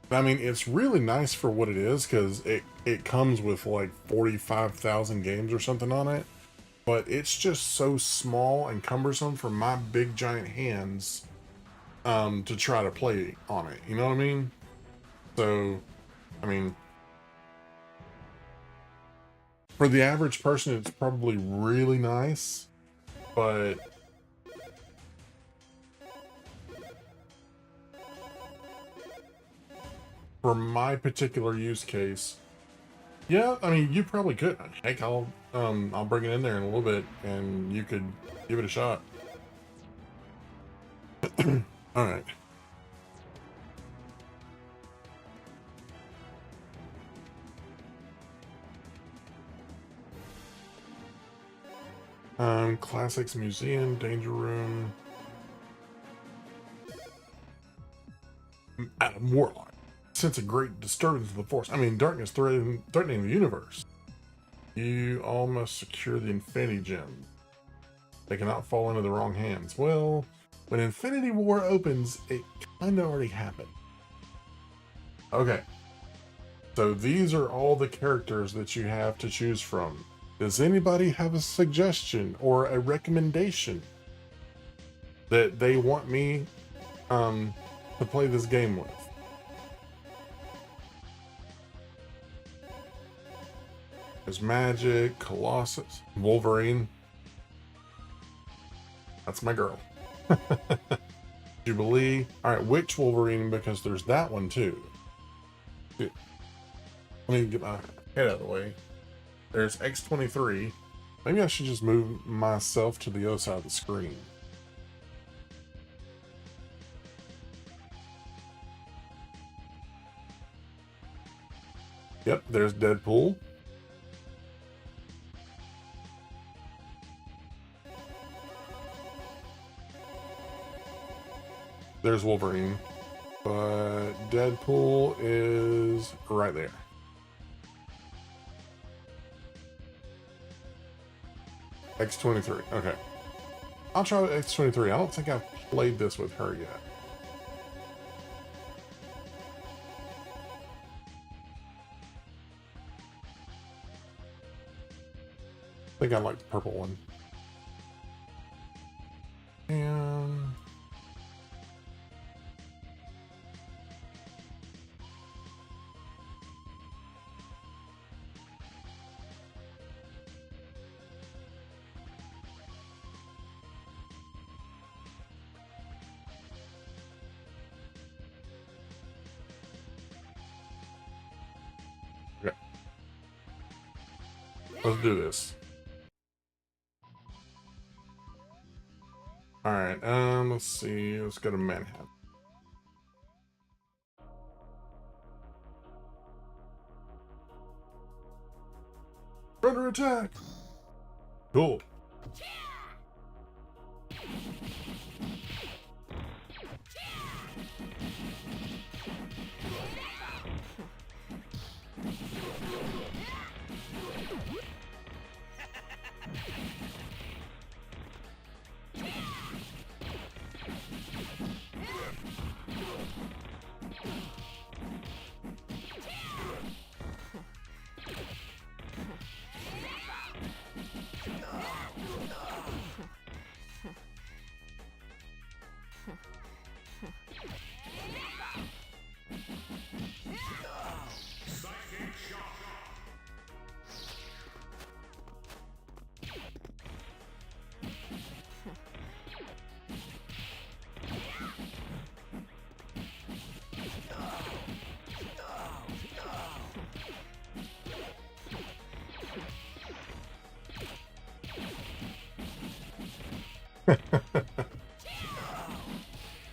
I mean, it's really nice for what it is because it comes with like 45,000 games or something on it, but it's just so small and cumbersome for my big giant hands to try to play on it. You know what I mean? So, I mean, for the average person, it's probably really nice, but for my particular use case, yeah, I mean, you probably could. Heck, I'll bring it in there in a little bit, and you could give it a shot. All right. Classics Museum, Danger Room. Adam Warlock. Sense a great disturbance of the force. I mean, darkness threatening the universe. You all must secure the Infinity Gem. They cannot fall into the wrong hands. Well, when Infinity War opens, it kind of already happened. Okay. So these are all the characters that you have to choose from. Does anybody have a suggestion or a recommendation that they want me to play this game with? There's Magic, Colossus, Wolverine. That's my girl. Jubilee. All right, which Wolverine? Because there's that one too. Let me get my head out of the way. There's X-23. Maybe I should just move myself to the other side of the screen. Yep, there's Deadpool. There's Wolverine. But Deadpool is right there. X-23. Okay. I'll try with X-23. I don't think I've played this with her yet. I think I like the purple one. And okay. Let's do this. All right. Let's see. Let's go to Manhattan. Under attack. Cool.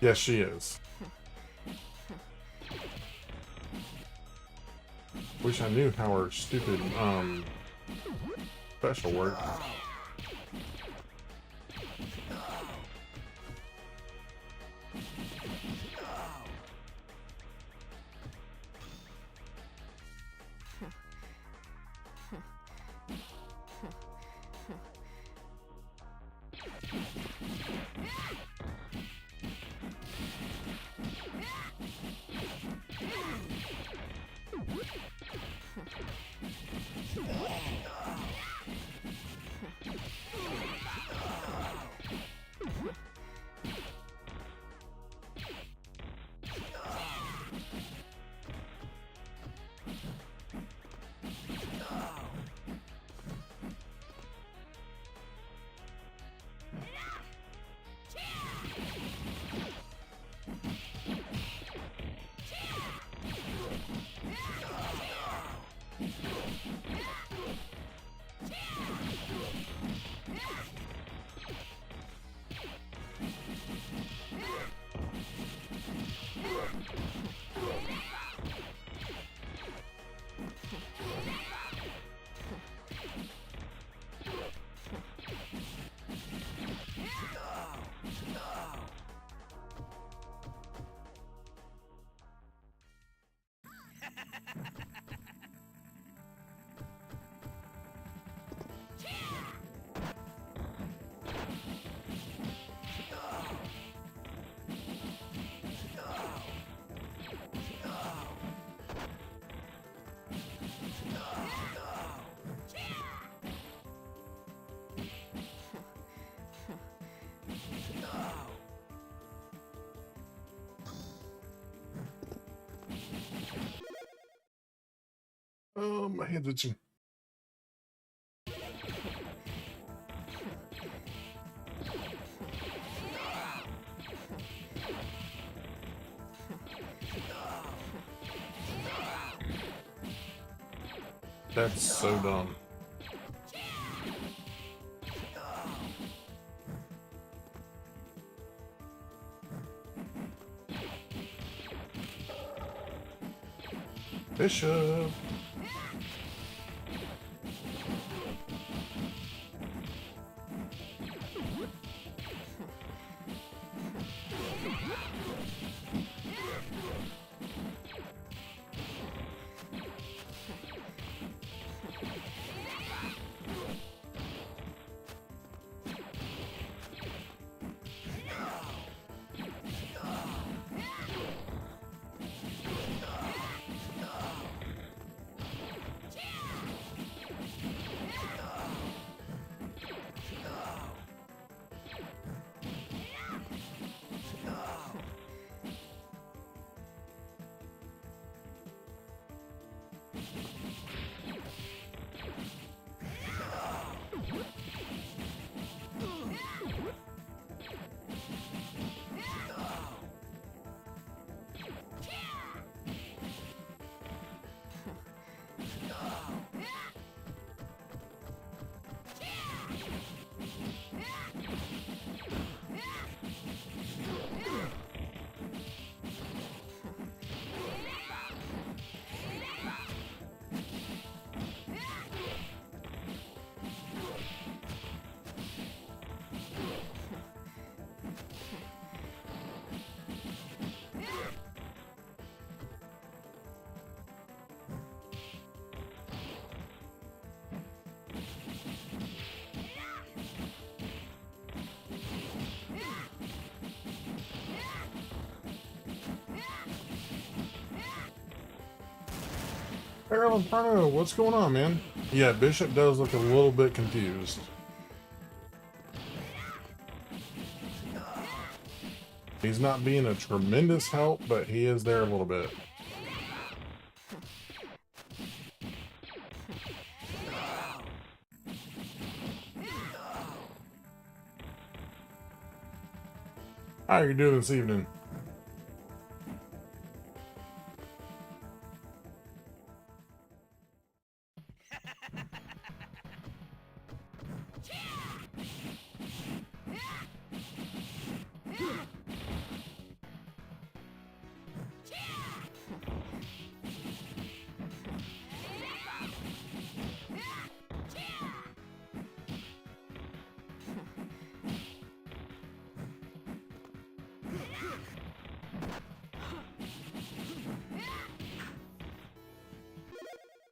Yes, she is. Wish I knew how her stupid special worked. Oh, my head's itching. That's so dumb. Bishop. Harold Inferno, what's going on, man? Yeah, Bishop does look a little bit confused. He's not being a tremendous help, but he is there a little bit. How are you doing this evening?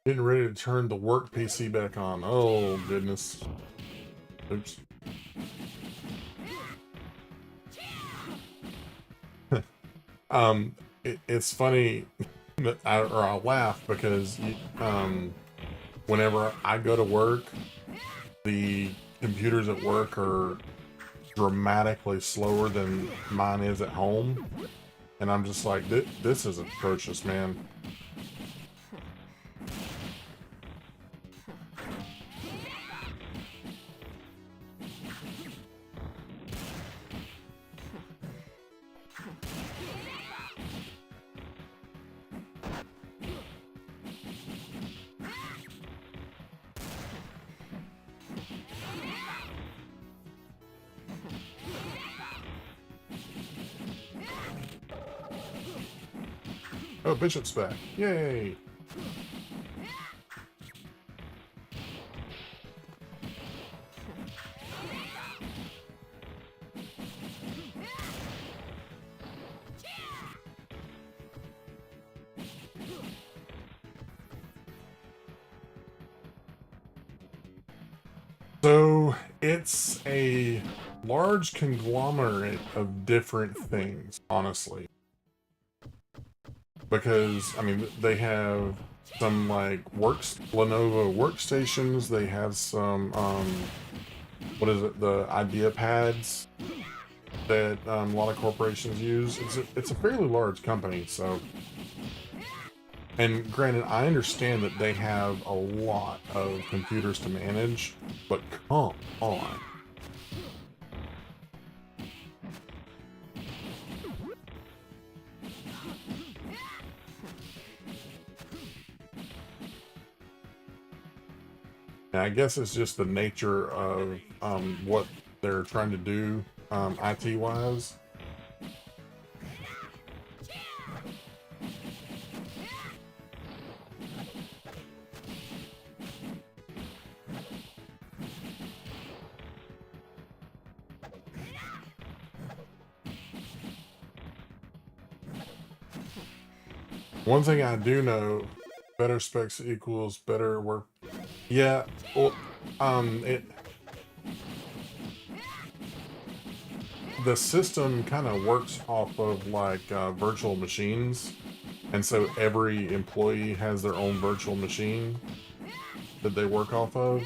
Getting ready to turn the work PC back on. Oh, goodness. Oops. It's funny, I laugh because whenever I go to work, the computers at work are dramatically slower than mine is at home. And I'm just like, this is atrocious, man. Oh, Bishop's back. Yay! So, it's a large conglomerate of different things, honestly. Because, I mean, they have some, like, Lenovo workstations, they have some, what is it, the idea pads that a lot of corporations use. It's a fairly large company, so... And granted, I understand that they have a lot of computers to manage, but come on. And I guess it's just the nature of what they're trying to do IT-wise. One thing I do know, better specs equals better work. Yeah, well, the system kind of works off of like virtual machines, and so every employee has their own virtual machine that they work off of.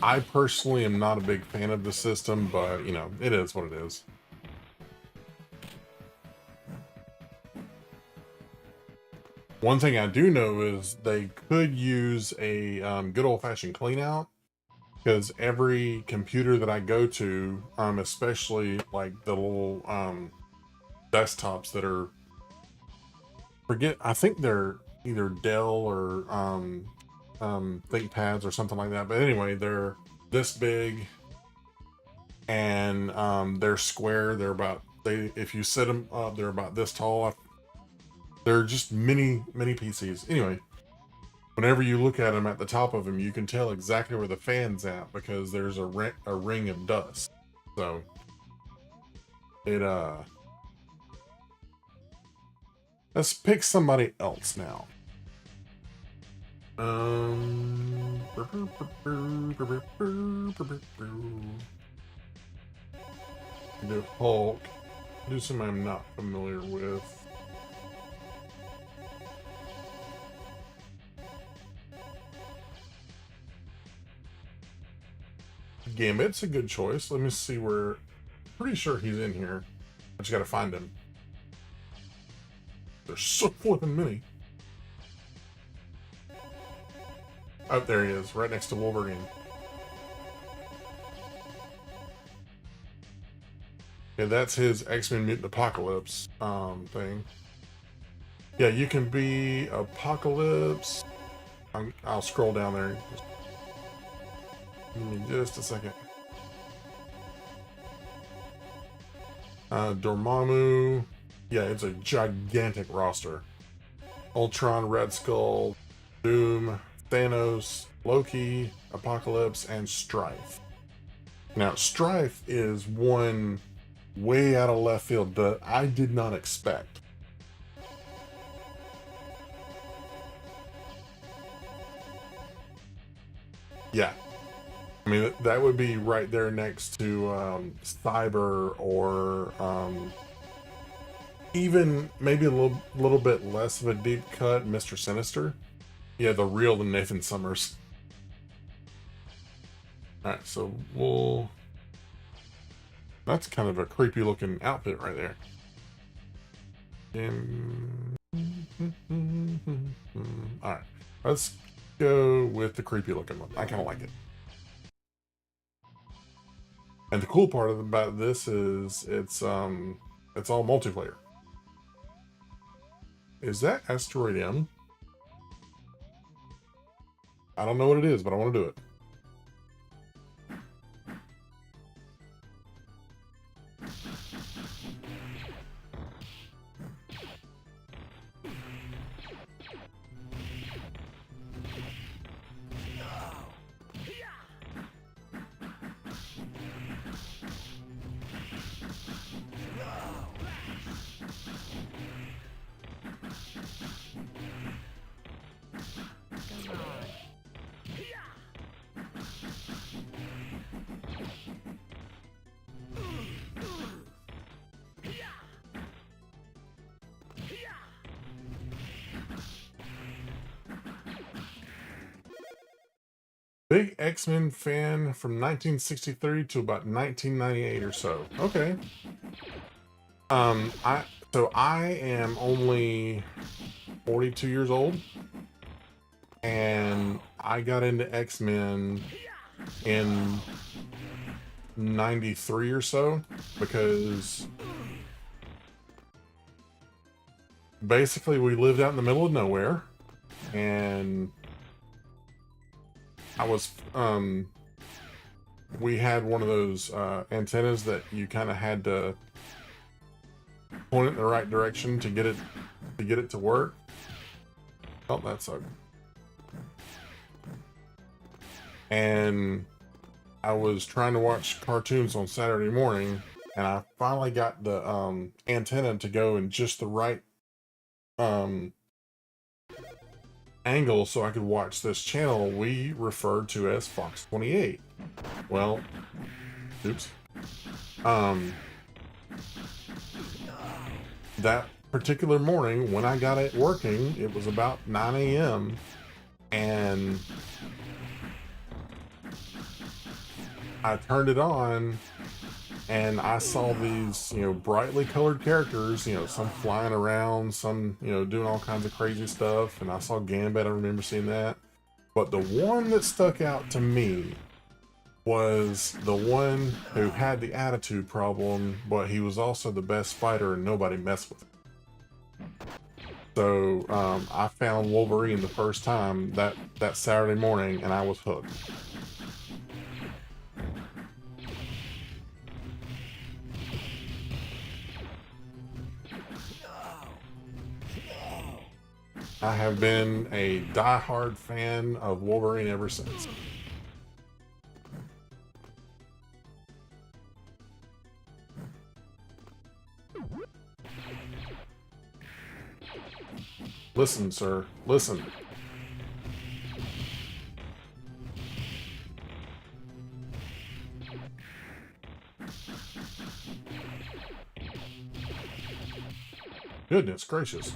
I personally am not a big fan of the system, but you know, it is what it is. One thing I do know is they could use a good old-fashioned clean out, because every computer that I go to, especially like the little desktops that are, I think they're either Dell or ThinkPads or something like that. But anyway, they're this big and they're square. If you set them up, they're about this tall. They're just mini PCs. Anyway, whenever you look at them at the top of them, you can tell exactly where the fan's at because there's a ring of dust. So it let's pick somebody else now. Do Hulk. Do something I'm not familiar with. Gambit's a good choice. Let me see where. Pretty sure he's in here. I just gotta find him. There's so flipping many. Oh, there he is, right next to Wolverine. Yeah, that's his X-Men Mutant Apocalypse thing. Yeah, you can be Apocalypse. I'll scroll down there. Give me just a second. Dormammu. Yeah, it's a gigantic roster. Ultron, Red Skull, Doom, Thanos, Loki, Apocalypse, and Strife. Now, Strife is one way out of left field that I did not expect. Yeah. I mean, that would be right there next to Cyber or even maybe a little bit less of a deep cut, Mr. Sinister. Yeah, the real Nathan Summers. Alright, so we'll... That's kind of a creepy looking outfit right there. Alright, let's go with the creepy looking one. I kind of like it. And the cool part about this is it's all multiplayer. Is that Asteroid M? I don't know what it is, but I want to do it. Big X-Men fan from 1963 to about 1998 or so. Okay. I am only 42 years old, and I got into X-Men in 93 or so because basically we lived out in the middle of nowhere, and I was, we had one of those antennas that you kind of had to point it in the right direction to get it to work. Oh, that sucked. And I was trying to watch cartoons on Saturday morning, and I finally got the antenna to go in just the right angle so I could watch this channel we referred to as Fox 28. Well, oops. That particular morning when I got it working, it was about 9 a.m. and I turned it on and I saw these, brightly colored characters, some flying around, some, doing all kinds of crazy stuff. And I saw Gambit, I remember seeing that. But the one that stuck out to me was the one who had the attitude problem, but he was also the best fighter and nobody messed with him. So I found Wolverine the first time that Saturday morning and I was hooked. I have been a die-hard fan of Wolverine ever since. Listen, sir. Listen. Goodness gracious.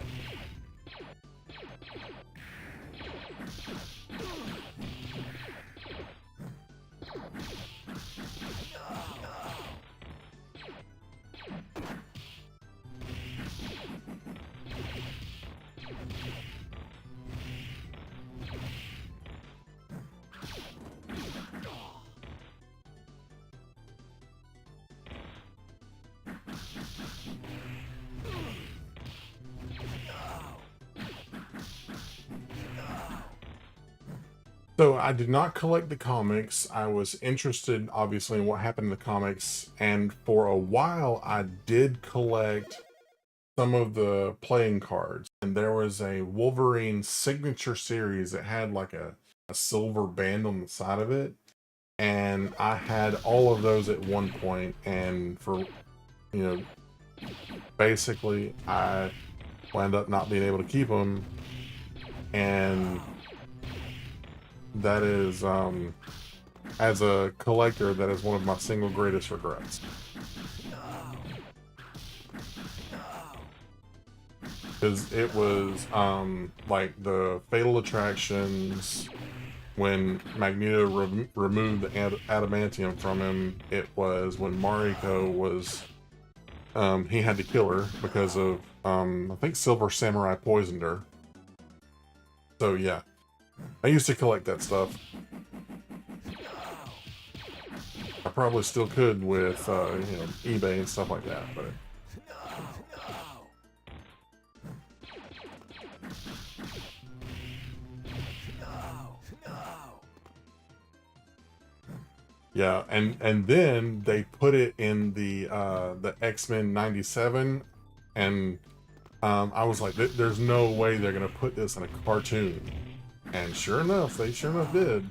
So I did not collect the comics. I was interested, obviously, in what happened in the comics, and for a while I did collect some of the playing cards. And there was a Wolverine signature series that had like a silver band on the side of it, and I had all of those at one point. And for, you know, basically I wound up not being able to keep them, and that is, as a collector, that is one of my single greatest regrets. Because it was, like the Fatal Attractions, when Magneto removed the adamantium from him. It was when Mariko was, he had to kill her because of, I think Silver Samurai poisoned her. So yeah, I used to collect that stuff. I probably still could with, you know, eBay and stuff like that, but... Yeah, and then they put it in the X-Men '97, and I was like, there's no way they're gonna put this in a cartoon. And sure enough, they sure enough did.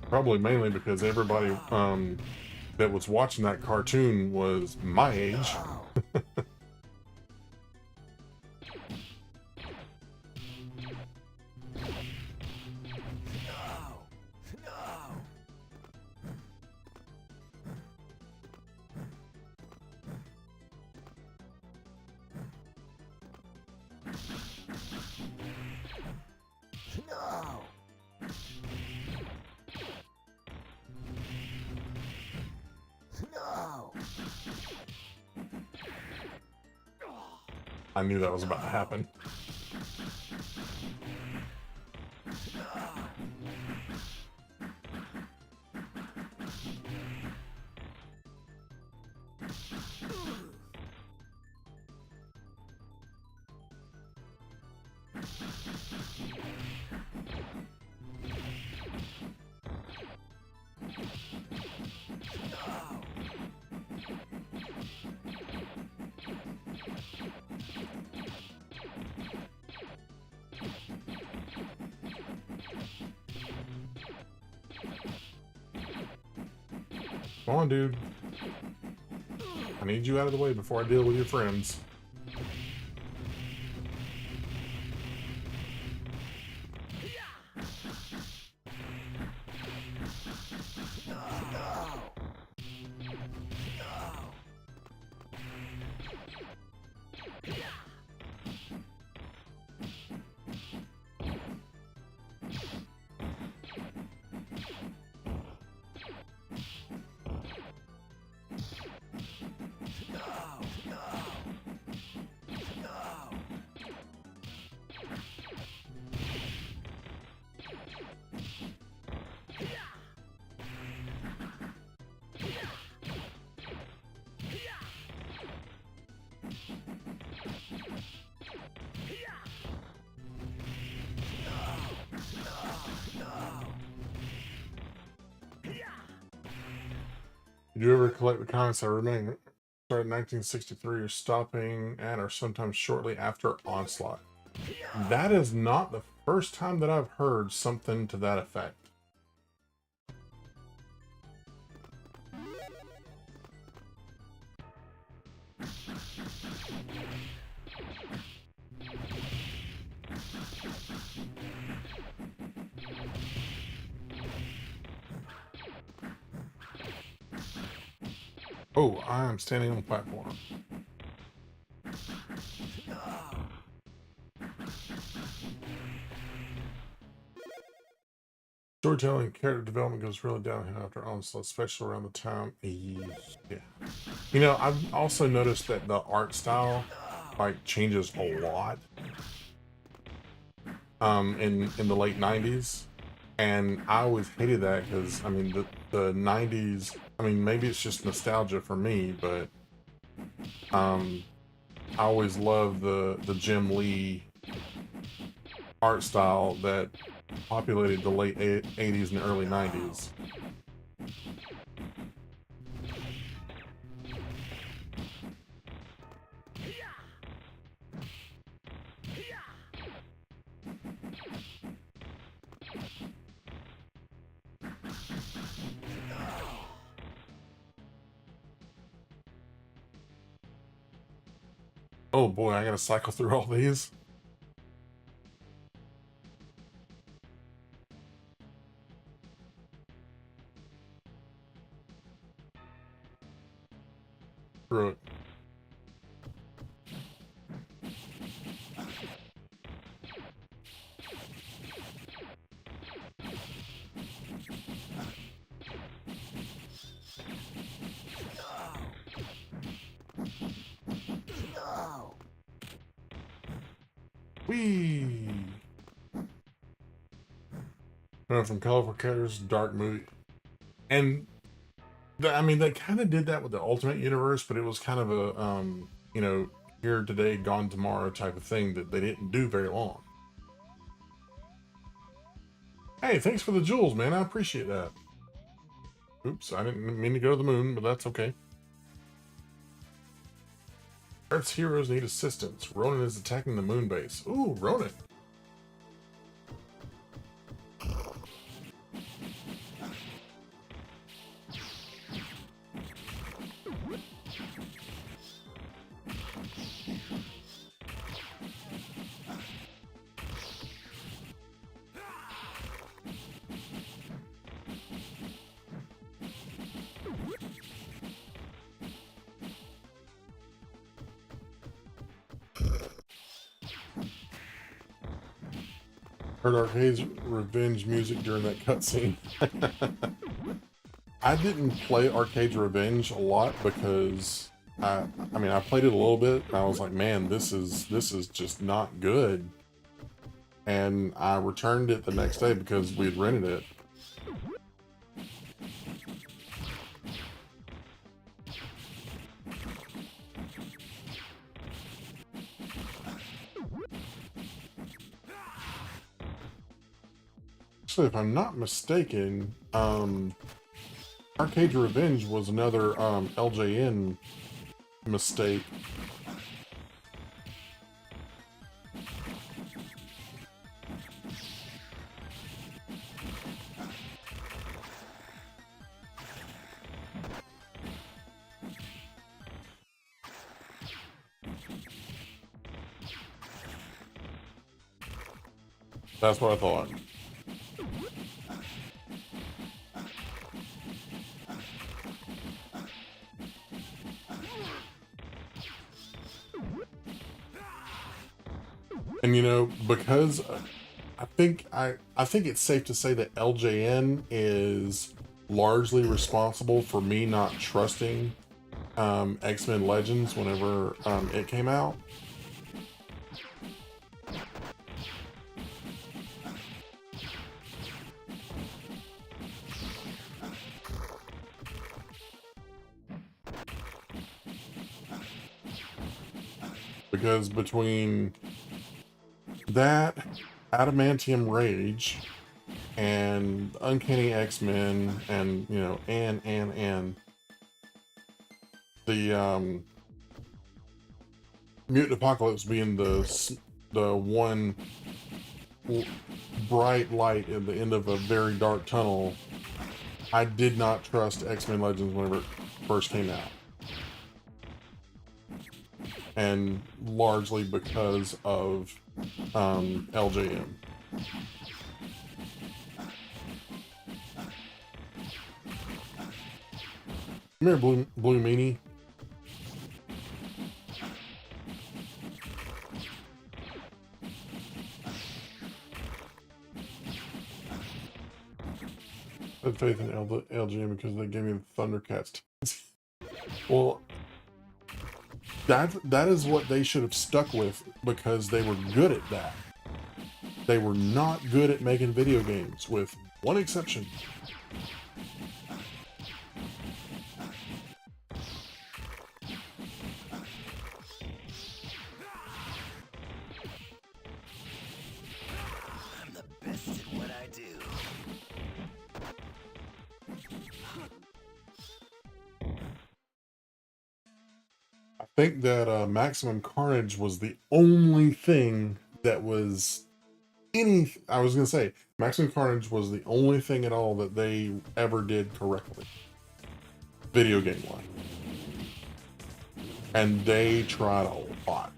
Probably mainly because everybody that was watching that cartoon was my age. I knew that was about to happen. Come on, dude. I need you out of the way before I deal with your friends. Did you ever collect the comics that remain? Started in 1963, or stopping at, or sometimes shortly after Onslaught. That is not the first time that I've heard something to that effect. Oh, I am standing on the platform. Storytelling character development goes really downhill after Onslaught, especially around the time. Yeah. You know, I've also noticed that the art style like changes a lot in the late 90s. And I always hated that because I mean the 90s, I mean maybe it's just nostalgia for me, but um I always loved the Jim Lee art style that populated the late 80s and early 90s. Oh boy, I gotta cycle through all these. Screw it. Whee! From colorful characters, dark movie, and I mean they kind of did that with the Ultimate Universe, but it was kind of a you know, here today, gone tomorrow type of thing that they didn't do very long. Hey, thanks for the jewels, man. I appreciate that. Oops, I didn't mean to go to the moon, but that's okay. Earth's heroes need assistance. Ronan is attacking the moon base. Ooh, Ronan. Heard Arcade's Revenge music during that cutscene. I didn't play Arcade's Revenge a lot because I mean I played it a little bit and I was like, man, this is just not good. And I returned it the next day because we had rented it. Actually, if I'm not mistaken, Arcade's Revenge was another LJN mistake. That's what I thought. And you know, because I think it's safe to say that LJN is largely responsible for me not trusting X-Men Legends whenever it came out. Because between that, Adamantium Rage, and Uncanny X-Men, and you know, and the Mutant Apocalypse being the one bright light at the end of a very dark tunnel, I did not trust X-Men Legends whenever it first came out. And largely because of LJN. Come here, blue meanie. I had faith in LGM because they gave me the Thundercats. Well, that is what they should have stuck with, because they were good at that. They were not good at making video games, with one exception. I'm the best at what I do. I think that Maximum Carnage was the only thing that was I was gonna say Maximum Carnage was the only thing at all that they ever did correctly, video game wise, and they tried a lot.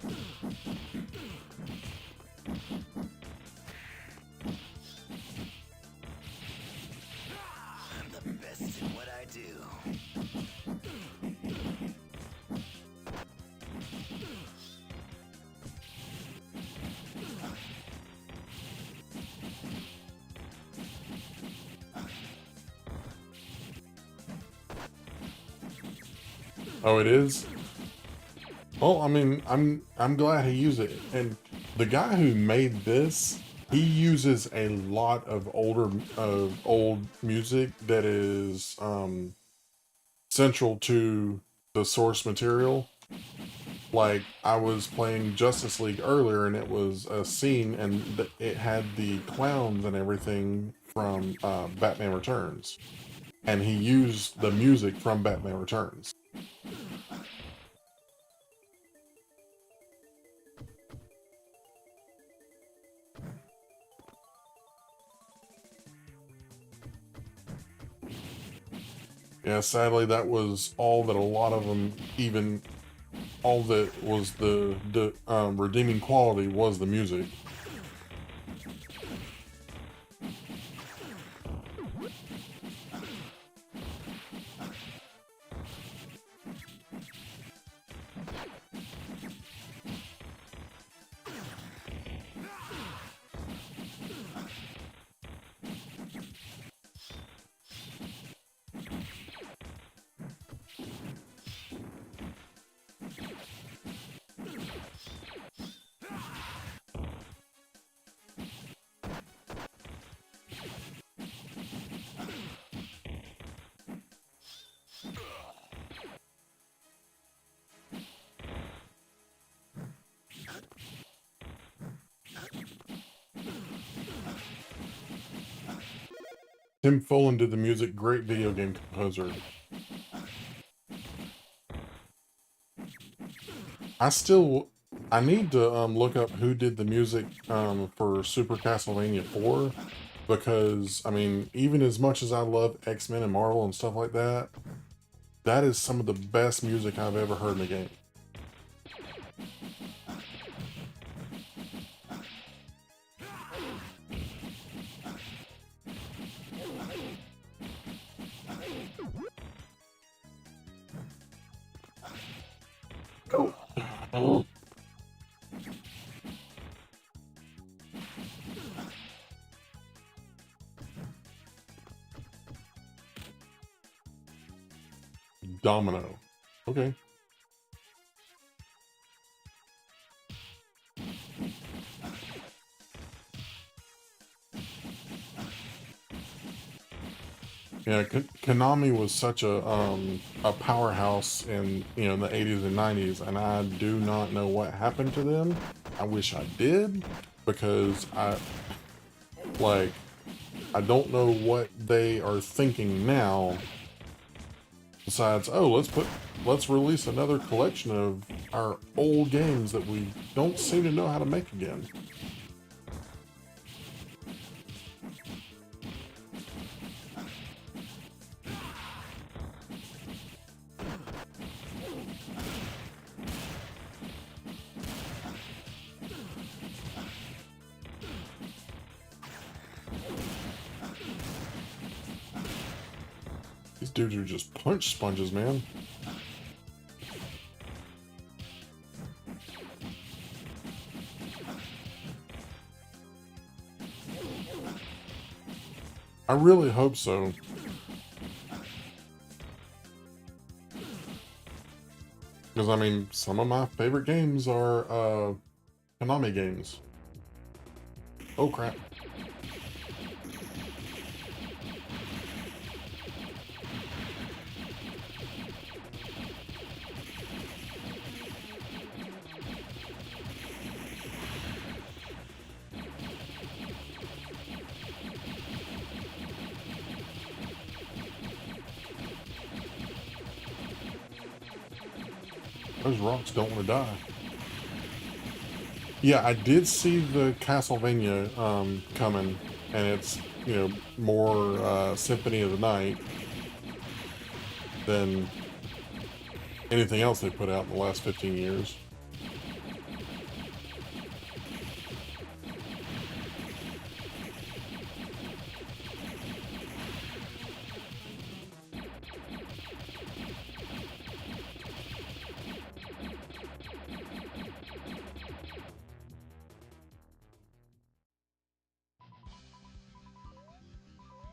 I'm the best at what I do. Oh, it is? Well, I mean, I'm glad he used it. And the guy who made this, he uses a lot of old music that is central to the source material. Like, I was playing Justice League earlier, and it was a scene, and it had the clowns and everything from Batman Returns, and he used the music from Batman Returns. Yeah, sadly, that was all that a lot of them, even all that was the redeeming quality was the music. Tim Follin did the music, great video game composer. I need to look up who did the music for Super Castlevania 4, because, I mean, even as much as I love X-Men and Marvel and stuff like that, that is some of the best music I've ever heard in a game. Oh. Domino. Okay. Yeah, Konami was such a powerhouse in, you know, the 80s and 90s, and I do not know what happened to them. I wish I did, because I don't know what they are thinking now. Besides, oh, let's release another collection of our old games that we don't seem to know how to make again. dudes are just punch sponges, man. I really hope so. Because, I mean, some of my favorite games are, Konami games. Oh, crap. Those rocks don't want to die. Yeah, I did see the Castlevania coming, and it's, you know, more Symphony of the Night than anything else they put out in the last 15 years.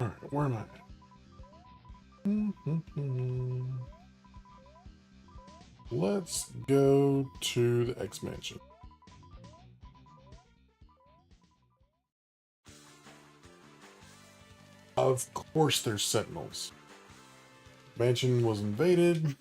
Alright, where am I? Let's go to the X Mansion. Of course there's Sentinels. Mansion was invaded.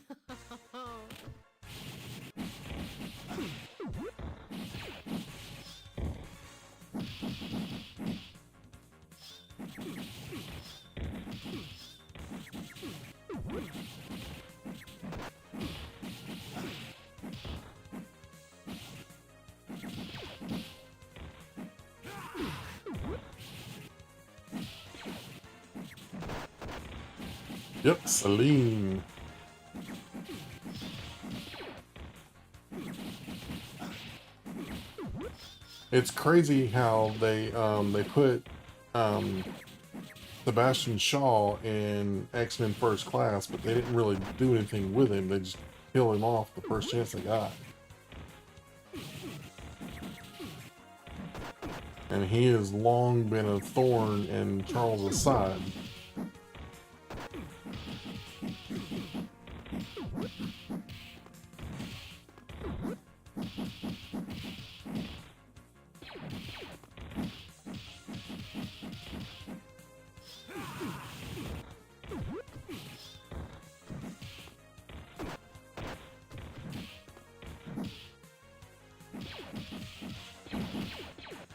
Yep, Celine. It's crazy how they put Sebastian Shaw in X-Men First Class, but they didn't really do anything with him. They just kill him off the first chance they got. And he has long been a thorn in Charles's side.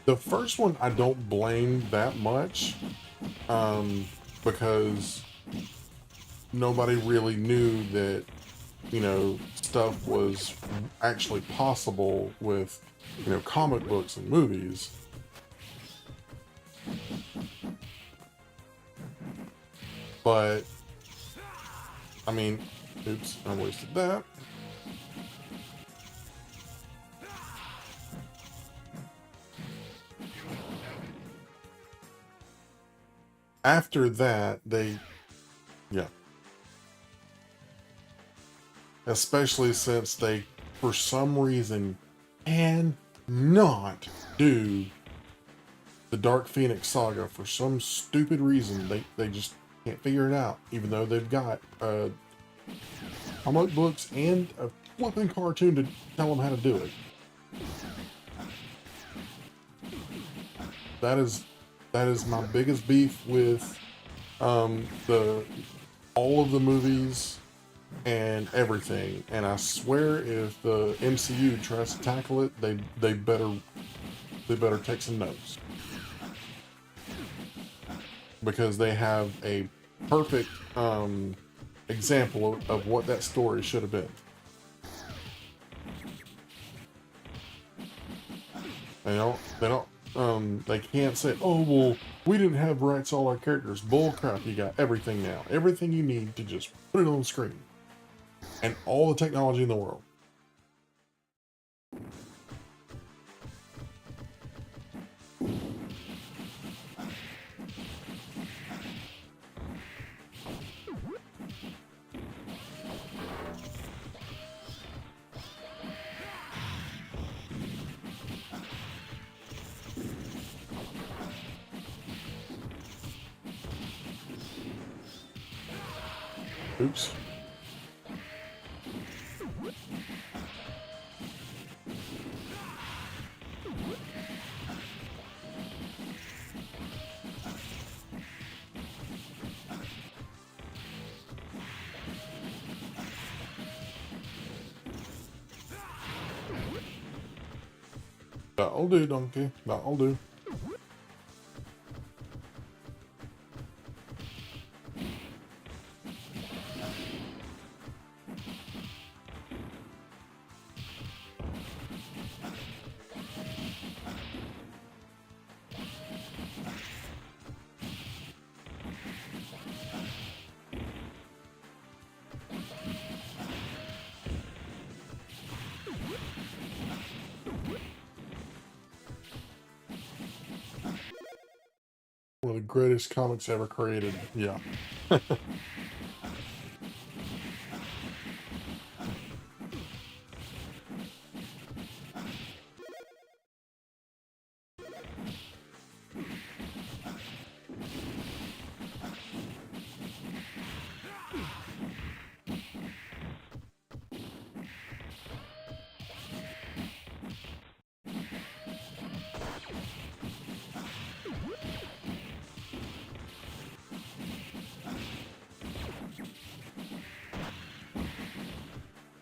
The first one I don't blame that much, because nobody really knew that, you know, stuff was actually possible with, you know, comic books and movies. But, I mean, oops, I wasted that. After that, yeah. Especially since they, for some reason, cannot do the Dark Phoenix saga. For some stupid reason, they just can't figure it out, even though they've got comic books and a flipping cartoon to tell them how to do it. That is my biggest beef with all of the movies and everything. And I swear, if the MCU tries to tackle it, they better take some notes, because they have a perfect example of what that story should have been. They can't say, oh, well, we didn't have rights to all our characters. Bull crap, you got everything now. Everything you need to just put it on the screen. And all the technology in the world. Oops. That'll do, donkey. That'll do. One of the greatest comics ever created. Yeah.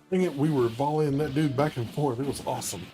Dang it, we were volleying that dude back and forth. It was awesome.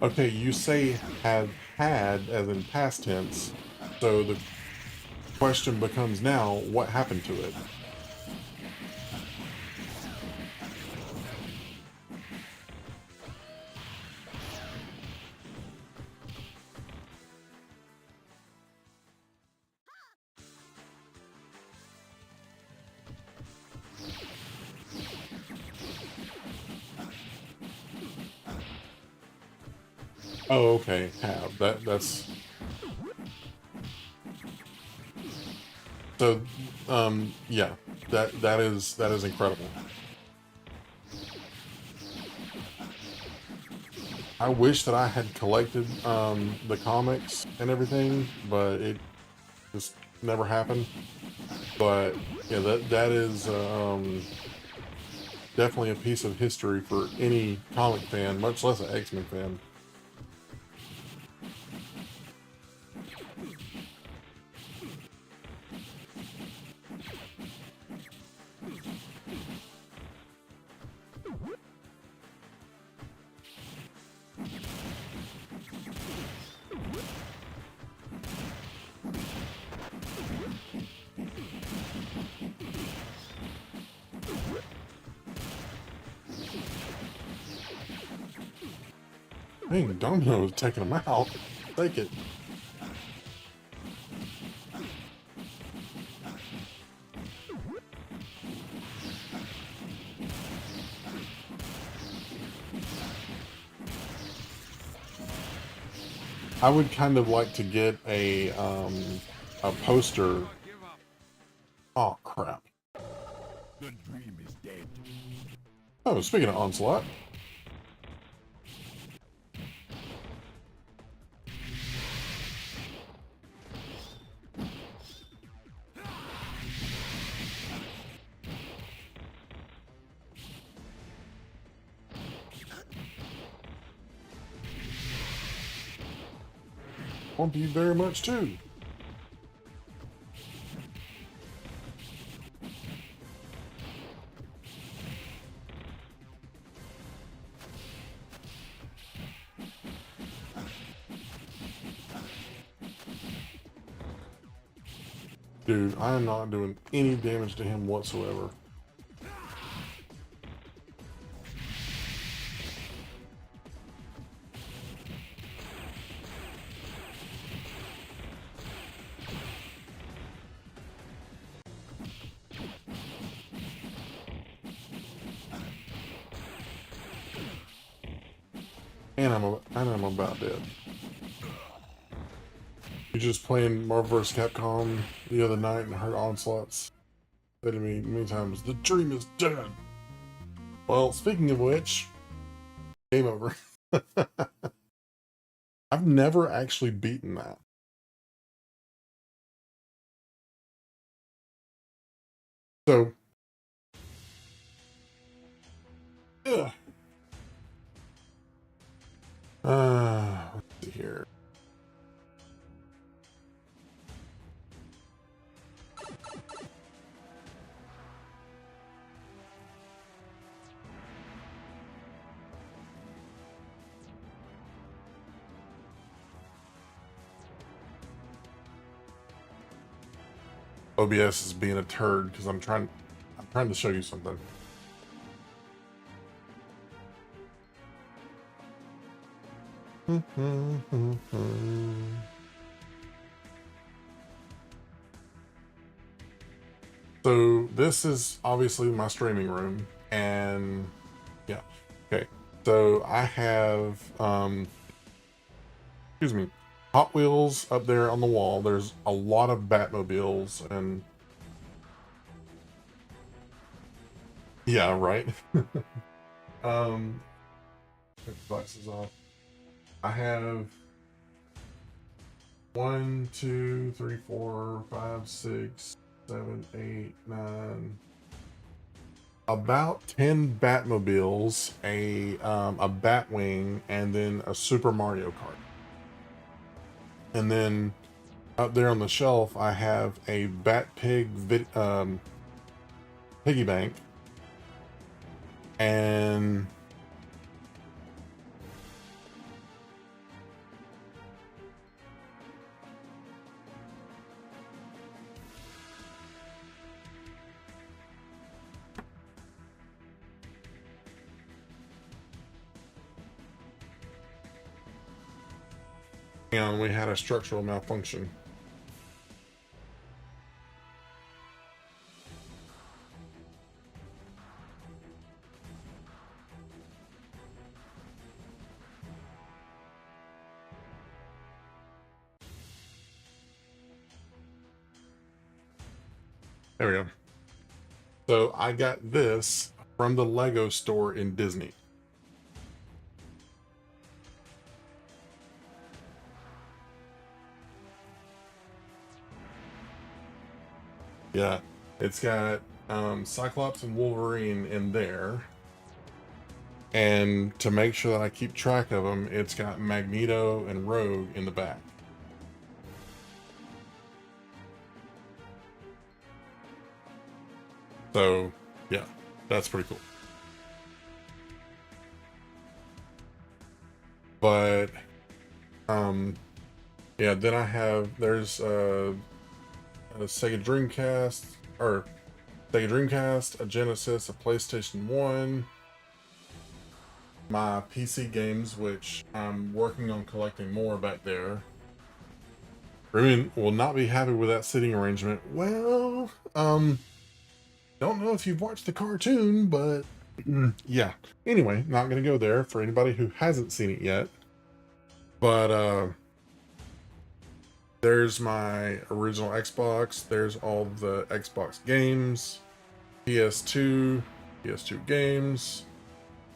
Okay, you say have had as in past tense, so the question becomes now, what happened to it? Oh, okay, have. That's so yeah, that is incredible. I wish that I had collected the comics and everything, but it just never happened. But yeah, that is definitely a piece of history for any comic fan, much less an X-Men fan. Dang, Domino was taking him out. Take it. I would kind of like to get a poster. Oh crap. The dream is dead. Oh, speaking of Onslaught. Thank you very much too. Dude, I am not doing any damage to him whatsoever. And I'm about dead. You just playing Marvel vs. Capcom the other night and heard Onslaught's said to me many times, "The dream is dead." Well, speaking of which, game over. I've never actually beaten that. So, ugh. Let's see here. OBS is being a turd because I'm trying to show you something. So this is obviously my streaming room, and yeah, okay. So I have excuse me, Hot Wheels up there on the wall. There's a lot of Batmobiles, and yeah, right. Take the glasses off. I have 1, 2, 3, 4, 5, 6, 7, 8, 9, about 10 Batmobiles, a Batwing, and then a Super Mario Kart. And then up there on the shelf, I have a Bat Pig piggy bank, and we had a structural malfunction. There we go. So I got this from the Lego store in Disney. Yeah, it's got Cyclops and Wolverine in there. And to make sure that I keep track of them, it's got Magneto and Rogue in the back. So, yeah, that's pretty cool. But, yeah, then there's a Sega Dreamcast, a Genesis, a PlayStation 1, my PC games, which I'm working on collecting more back there. Raymond will not be happy with that sitting arrangement. Well, don't know if you've watched the cartoon, but yeah. Anyway, not gonna go there for anybody who hasn't seen it yet. But there's my original Xbox. There's all the Xbox games, PS2 games,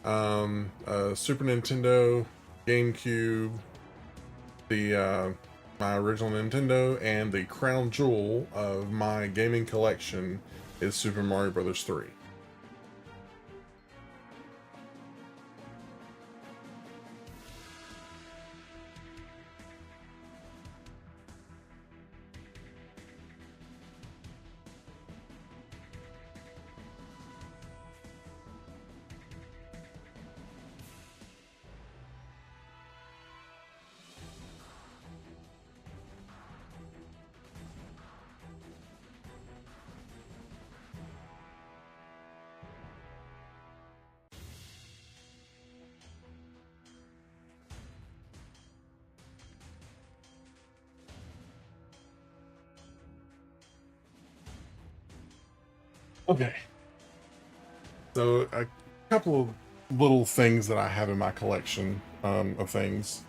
Super Nintendo, GameCube, the my original Nintendo, and the crown jewel of my gaming collection is Super Mario Bros. 3. Okay. So a couple of little things that I have in my collection of things.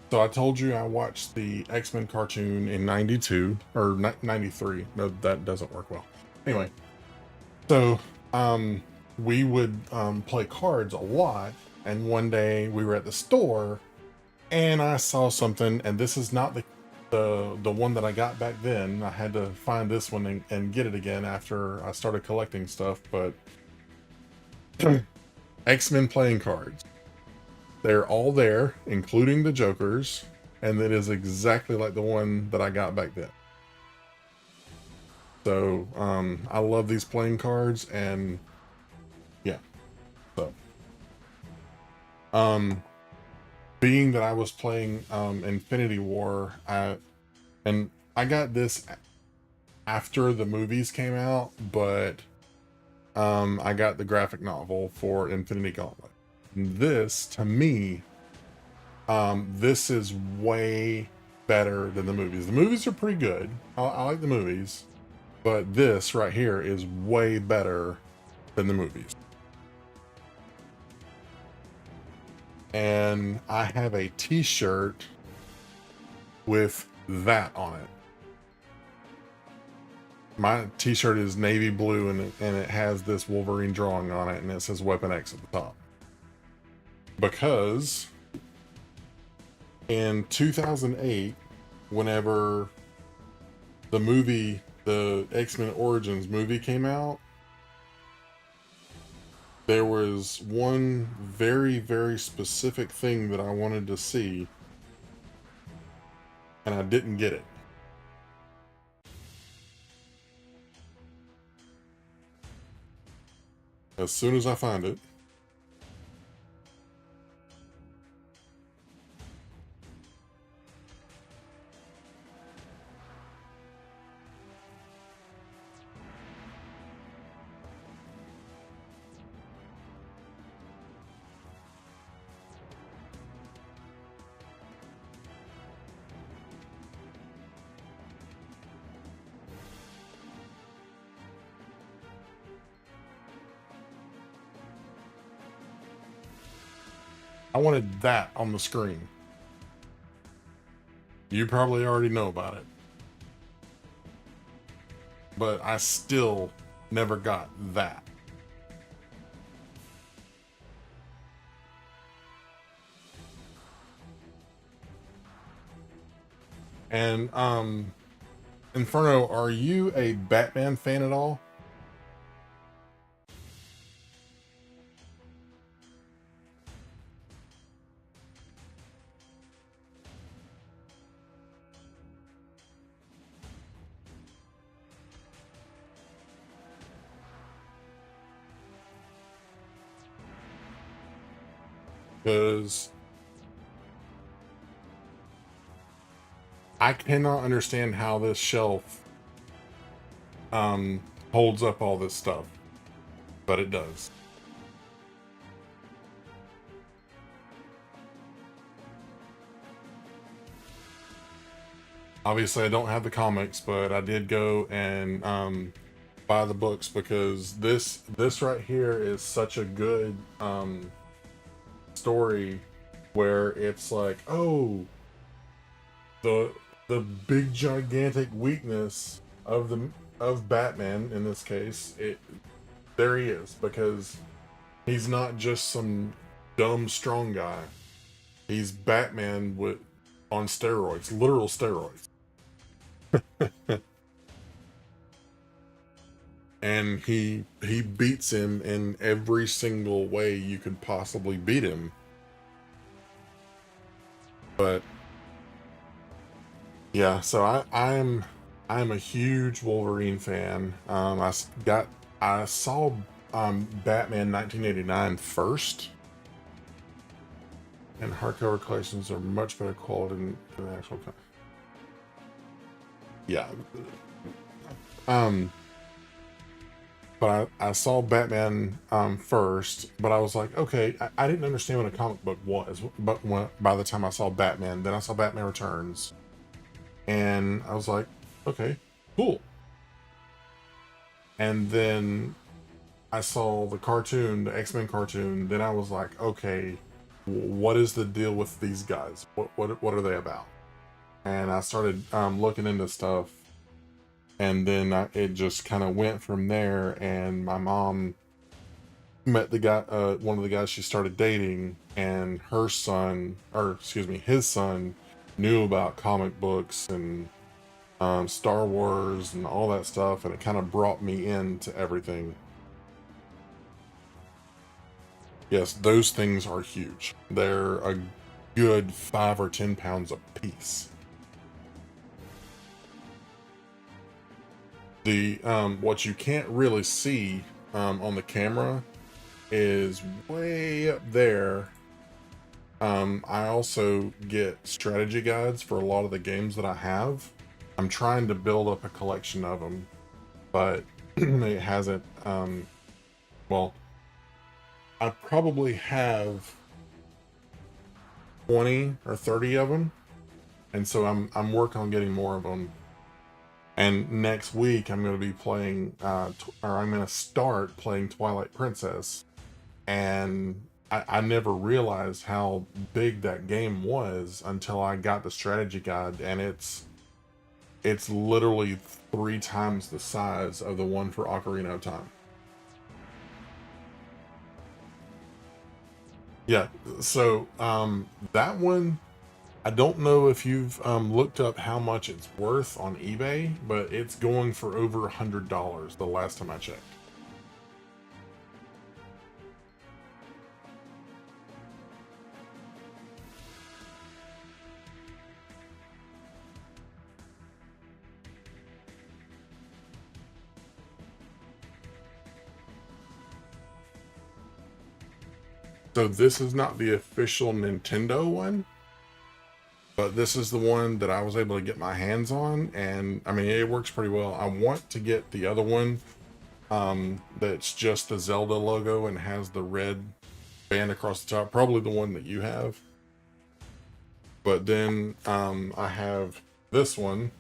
So I told you I watched the X-Men cartoon in 92 or 93. No, that doesn't work well. Anyway, so we would play cards a lot, and one day we were at the store and I saw something, and this is not the one that I got back then. I had to find this one and get it again after I started collecting stuff, but X-Men playing cards. They're all there, including the Jokers, and it is exactly like the one that I got back then. So I love these playing cards, and yeah. So being that I was playing Infinity War, I got this after the movies came out, but I got the graphic novel for Infinity Gauntlet. This, to me, this is way better than the movies. The movies are pretty good. I like the movies, but this right here is way better than the movies. And I have a t-shirt with that on it. My t-shirt is navy blue, and it has this Wolverine drawing on it, and it says Weapon X at the top. Because in 2008, whenever the X-Men Origins movie came out, there was one very, very specific thing that I wanted to see, and I didn't get it. As soon as I find it, I wanted that on the screen. You probably already know about it. But I still never got that. And Inferno, are you a Batman fan at all? Because I cannot understand how this shelf holds up all this stuff, but it does. Obviously, I don't have the comics, but I did go and buy the books, because this right here is such a good story, where it's like, oh, the big gigantic weakness of Batman in this case, there he is, because he's not just some dumb strong guy. He's Batman on steroids, literal steroids. And he beats him in every single way you could possibly beat him. But yeah, so I'm a huge Wolverine fan. I saw Batman 1989 first, and hardcover collections are much better quality than the actual. Yeah. But I saw Batman first, but I was like, okay, I didn't understand what a comic book was. But by the time I saw Batman, then I saw Batman Returns, and I was like, okay, cool. And then I saw the cartoon, the X-Men cartoon. Then I was like, okay, what is the deal with these guys? What are they about? And I started looking into stuff, and then it just kind of went from there. And my mom met the guy, one of the guys she started dating, and her son, or excuse me, his son, knew about comic books and Star Wars and all that stuff, and it kind of brought me into everything. Yes, those things are huge. They're a good 5 or 10 pounds a piece. The what you can't really see on the camera is way up there. I also get strategy guides for a lot of the games that I have. I'm trying to build up a collection of them, but it hasn't. Well, I probably have 20 or 30 of them, and so I'm working on getting more of them. And next week I'm going to be playing, or I'm going to start playing Twilight Princess, and I never realized how big that game was until I got the strategy guide, and it's literally 3 times the size of the one for Ocarina of Time. Yeah, so that one, I don't know if you've looked up how much it's worth on eBay, but it's going for over $100 the last time I checked. So this is not the official Nintendo one, but this is the one that I was able to get my hands on, and I mean, it works pretty well. I want to get the other one that's just the Zelda logo and has the red band across the top, probably the one that you have. But then I have this one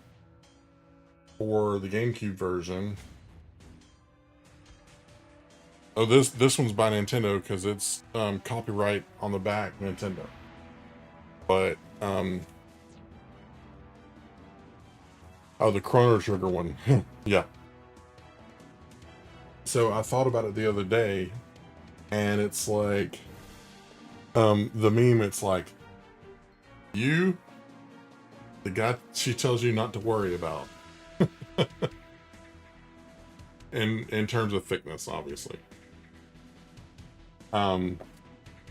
for the GameCube version. Oh, this one's by Nintendo because it's copyright on the back, Nintendo. But oh, the Chrono Trigger one. Yeah. So I thought about it the other day, and it's like the meme, it's like, you, the guy she tells you not to worry about. in terms of thickness, obviously.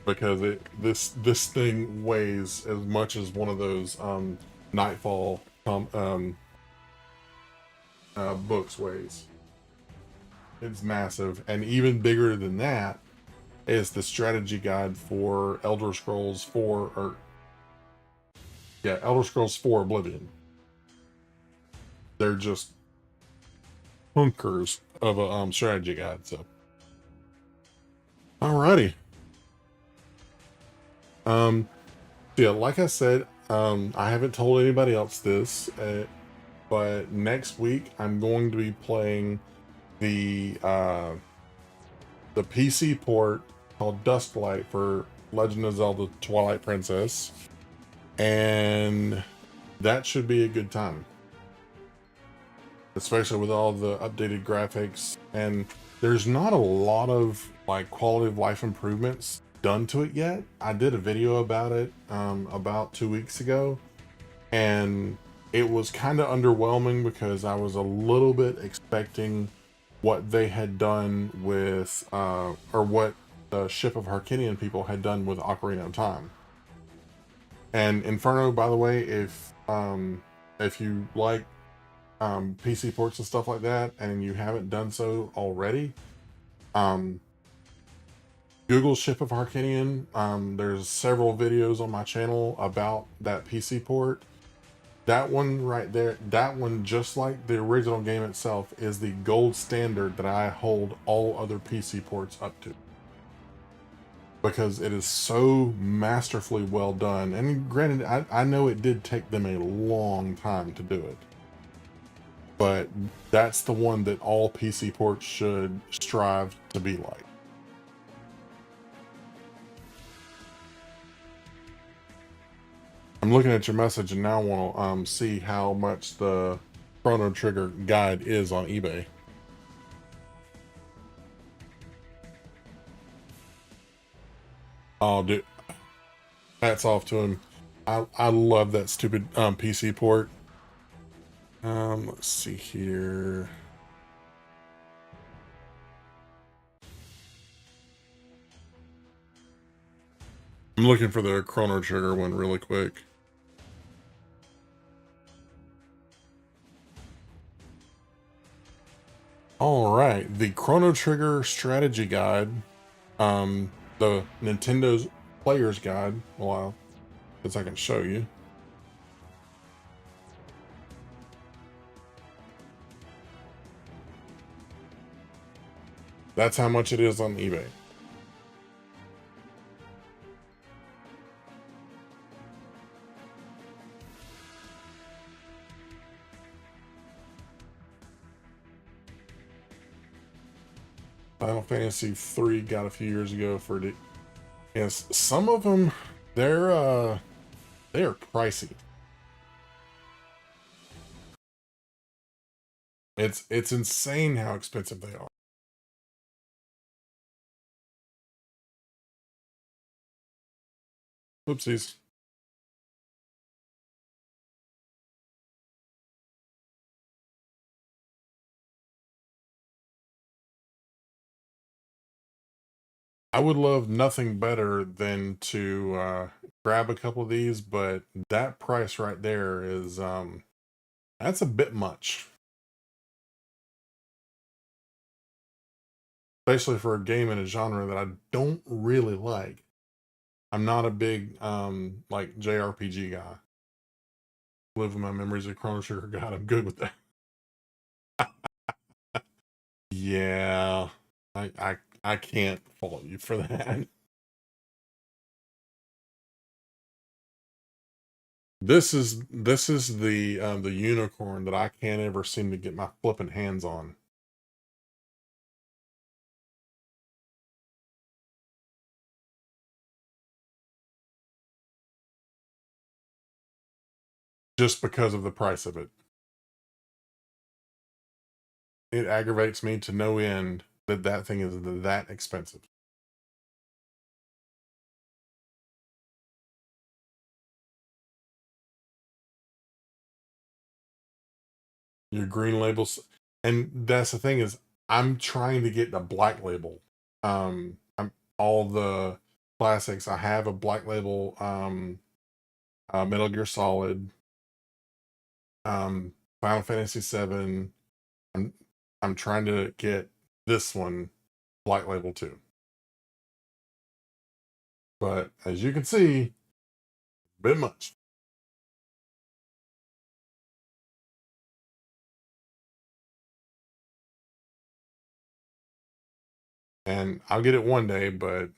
Because this thing weighs as much as one of those Nightfall books weighs. It's massive, and even bigger than that is the strategy guide for Elder Scrolls 4, or yeah, Elder Scrolls 4 Oblivion. They're just hunkers of a strategy guide. So, alrighty. Yeah, like I said, I haven't told anybody else this, but next week I'm going to be playing the PC port called Dusklight for Legend of Zelda Twilight Princess, and that should be a good time, especially with all the updated graphics. And there's not a lot of like quality of life improvements done to it yet. I did a video about it about 2 weeks ago, and it was kind of underwhelming because I was a little bit expecting what they had done with or what the Ship of Harkinian people had done with Ocarina of Time. And Inferno, by the way, if you like PC ports and stuff like that, and you haven't done so already, Google Ship of Harkinian. There's several videos on my channel about that PC port. That one right there, that one, just like the original game itself, is the gold standard that I hold all other PC ports up to, because it is so masterfully well done. And granted, I know it did take them a long time to do it, but that's the one that all PC ports should strive to be like. I'm looking at your message and now want to see how much the Chrono Trigger guide is on eBay. Oh, dude, hats off to him. I love that stupid PC port. Let's see here. I'm looking for the Chrono Trigger one really quick. All right, the Chrono Trigger strategy guide, the Nintendo's player's guide. Well, because I can show you. That's how much it is on eBay. Final Fantasy 3 got a few years ago for the. Yes, some of them they're pricey. It's insane how expensive they are. Oopsies. I would love nothing better than to grab a couple of these, but that price right there is that's a bit much. Especially for a game in a genre that I don't really like. I'm not a big like JRPG guy. Live in my memories of Chrono Trigger. God, I'm good with that. Yeah, I can't fault you for that. This is the unicorn that I can't ever seem to get my flipping hands on. Just because of the price of it. It aggravates me to no end that that thing is that expensive. Your green labels, and that's the thing is, I'm trying to get the black label. I'm all the classics. I have a black label, Metal Gear Solid, Final Fantasy 7. I'm I'm trying to get this one black label too. But as you can see, a bit much. And I'll get it one day, but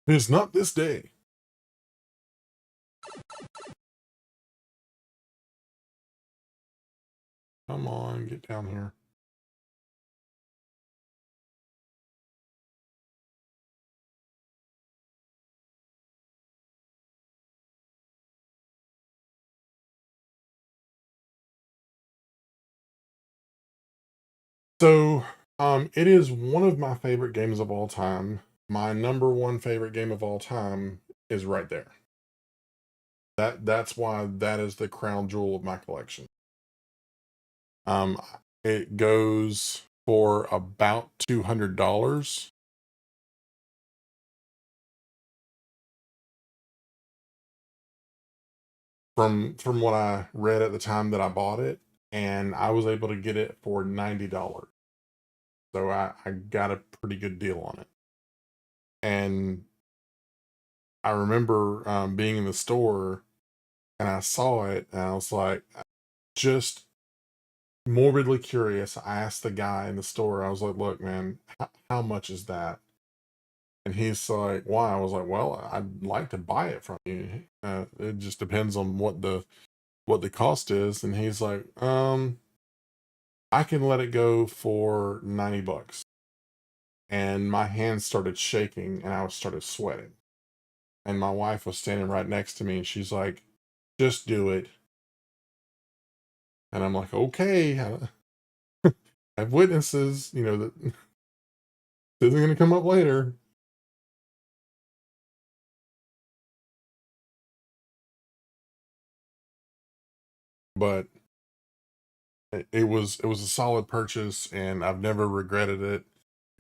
it's not this day. Come on, get down here. So, it is one of my favorite games of all time. My number one favorite game of all time is right there. That's why that is the crown jewel of my collection. Um, it goes for about $200. From what I read at the time that I bought it, and I was able to get it for $90. So I got a pretty good deal on it. And I remember being in the store and I saw it and I was like, just morbidly curious. I asked the guy in the store, I was like, look, man, how much is that? And he's like, why? I was like, well, I'd like to buy it from you. It just depends on what the cost is. And he's like, I can let it go for $90. And my hands started shaking and I started sweating. And my wife was standing right next to me and she's like, just do it. And I'm like, okay, I have witnesses, that this isn't going to come up later. But it was a solid purchase and I've never regretted it.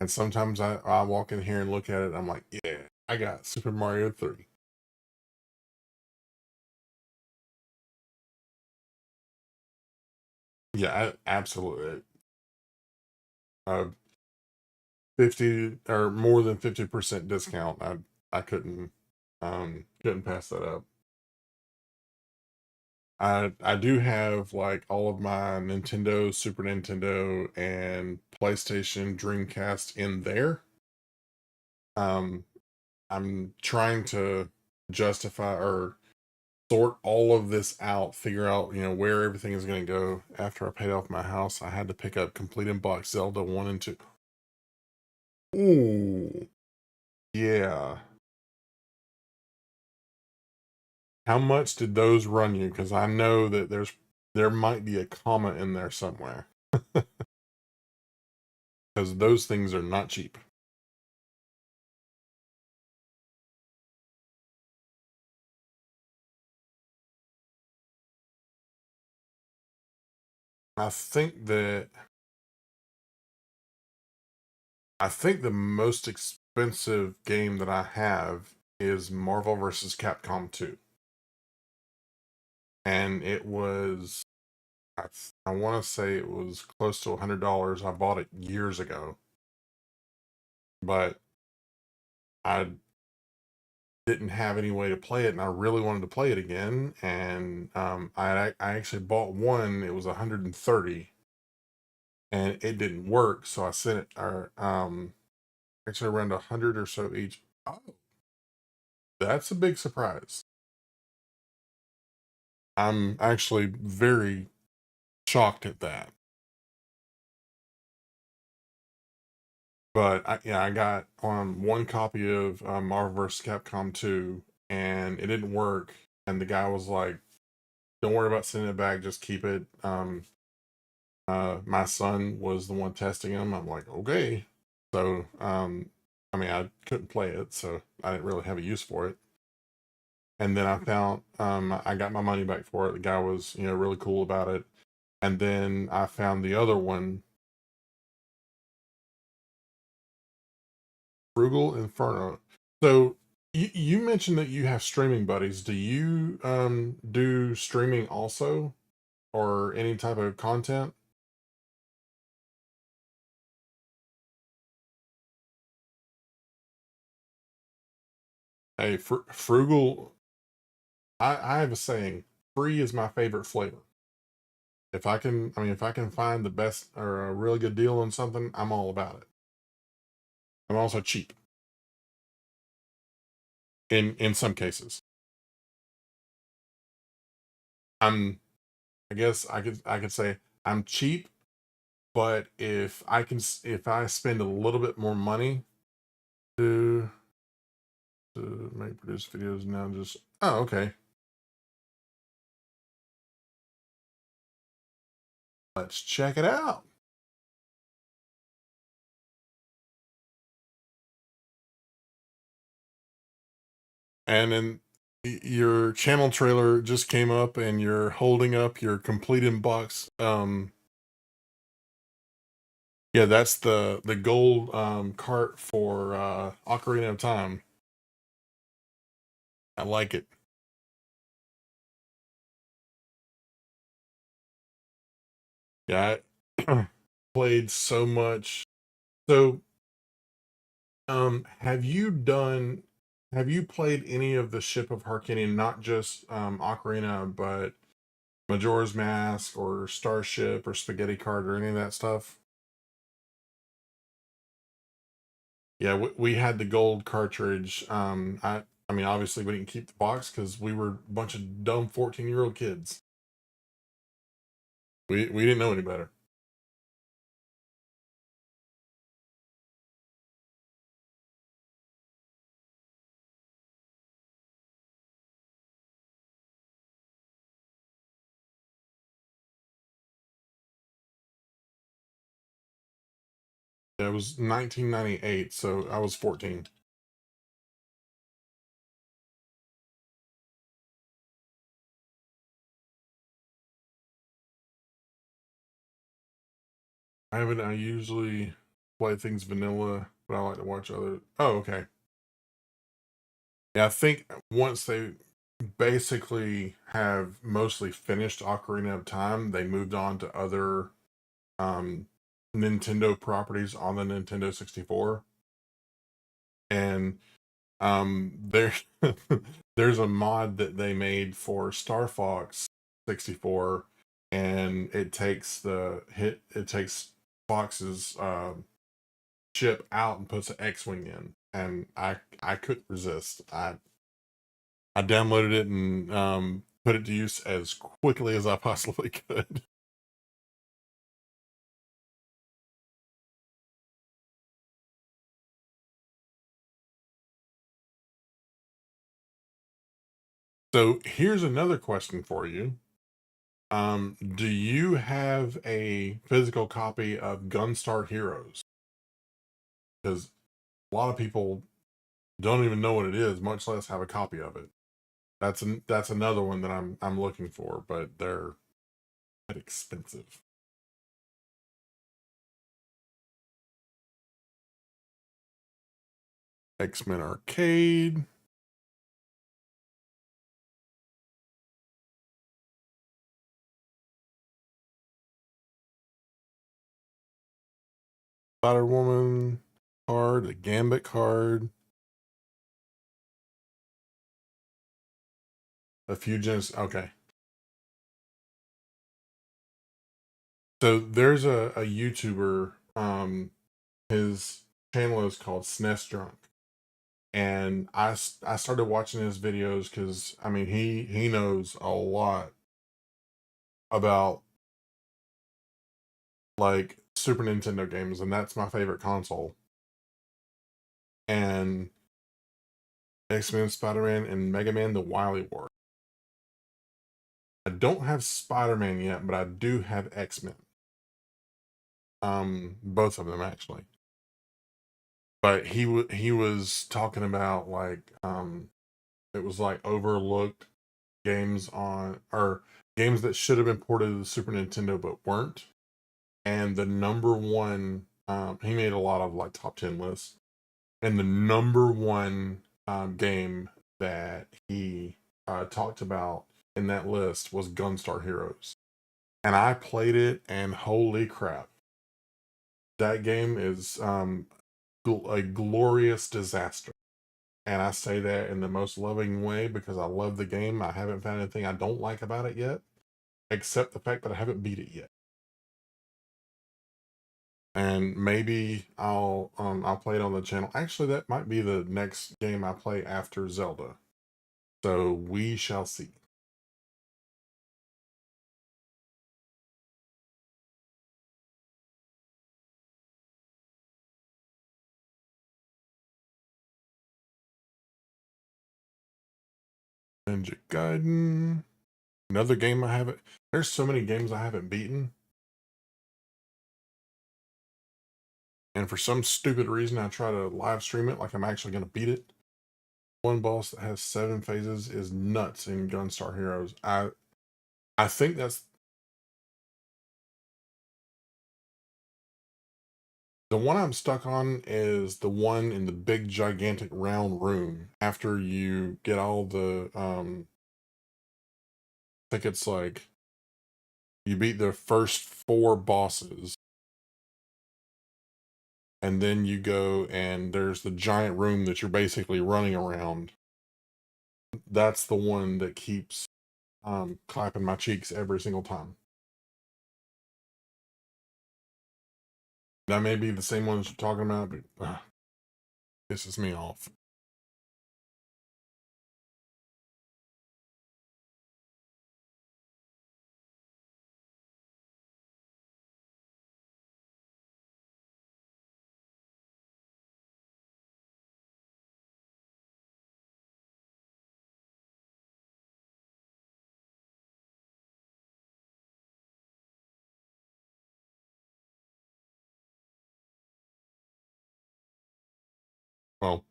And sometimes I walk in here and look at it, I'm like, yeah, I got Super Mario 3. Yeah, absolutely. 50 or more than 50% discount. I couldn't pass that up. I do have like all of my Nintendo, Super Nintendo, and PlayStation, Dreamcast in there. Um, I'm trying to justify or sort all of this out, figure out, where everything is going to go. After I paid off my house, I had to pick up Complete in Box Zelda 1 and 2. Ooh, yeah. How much did those run you? Because I know that there might be a comma in there somewhere. Because those things are not cheap. I think that I think the most expensive game that I have is Marvel vs. Capcom 2. And it was I want to say it was close to $100. I bought it years ago. But I didn't have any way to play it and I really wanted to play it again and I actually bought one. It was 130 and it didn't work, so I sent it or actually around 100 or so each. Oh, that's a big surprise. I'm actually very shocked at that. But I got one copy of Marvel vs. Capcom 2 and it didn't work and the guy was like, don't worry about sending it back, just keep it. My son was the one testing them. I'm like, okay. So, I mean, I couldn't play it, so I didn't really have a use for it. And then I found, I got my money back for it. The guy was, really cool about it. And then I found the other one, Frugal Inferno. So you mentioned that you have streaming buddies. Do you do streaming also, or any type of content? Hey, frugal. I have a saying: free is my favorite flavor. If I can find the best or a really good deal on something, I'm all about it. I'm also cheap in some cases. I'm I guess I could say I'm cheap, but if I spend a little bit more money to make produce videos now, just oh, okay. Let's check it out. And then your channel trailer just came up and you're holding up your complete in box. Yeah, that's the gold cart for Ocarina of Time. I like it. Yeah, I played so much. So, have you played any of the Ship of Harkinian, not just Ocarina, but Majora's Mask or Starship or Spaghetti Cart or any of that stuff? Yeah, we had the gold cartridge. I mean, obviously we didn't keep the box because we were a bunch of dumb 14-year-old kids. We didn't know any better. It was 1998, so I was 14. I usually play things vanilla, but I like to watch other. Oh, okay. Yeah, I think once they basically have mostly finished Ocarina of Time, they moved on to other um, Nintendo properties on the Nintendo 64. And there there's a mod that they made for Star Fox 64, and it takes Fox's ship out and puts an X-wing in, and I couldn't resist. I downloaded it and put it to use as quickly as I possibly could. So here's another question for you. Do you have a physical copy of Gunstar Heroes? Because a lot of people don't even know what it is, much less have a copy of it. That's another one that I'm looking for, but they're quite expensive. X-Men Arcade. Spider Woman card, a Gambit card, a few gens. Okay. So there's a YouTuber, his channel is called SNES Drunk. And I started watching his videos because I mean he knows a lot about like Super Nintendo games, and that's my favorite console. And X-Men, Spider-Man, and Mega Man: The Wily War. I don't have Spider-Man yet, but I do have X-Men. Both of them actually. But he was talking about like it was like overlooked games on or games that should have been ported to the Super Nintendo but weren't. And the number one, he made a lot of like top 10 lists, and the number one game that he talked about in that list was Gunstar Heroes. And I played it, and holy crap, that game is a glorious disaster. And I say that in the most loving way because I love the game. I haven't found anything I don't like about it yet, except the fact that I haven't beat it yet. And maybe I'll play it on the channel. Actually, that might be the next game I play after Zelda. So we shall see. Ninja Gaiden. Another game I haven't. There's so many games I haven't beaten. And for some stupid reason, I try to live stream it like I'm actually going to beat it. One boss that has 7 phases is nuts in Gunstar Heroes. I think that's the one I'm stuck on is the one in the big gigantic round room after you get all the I think it's like you beat the first 4 bosses, and then you go and there's the giant room that you're basically running around. That's the one that keeps clapping my cheeks every single time. That may be the same ones you're talking about, but pisses me off. Well,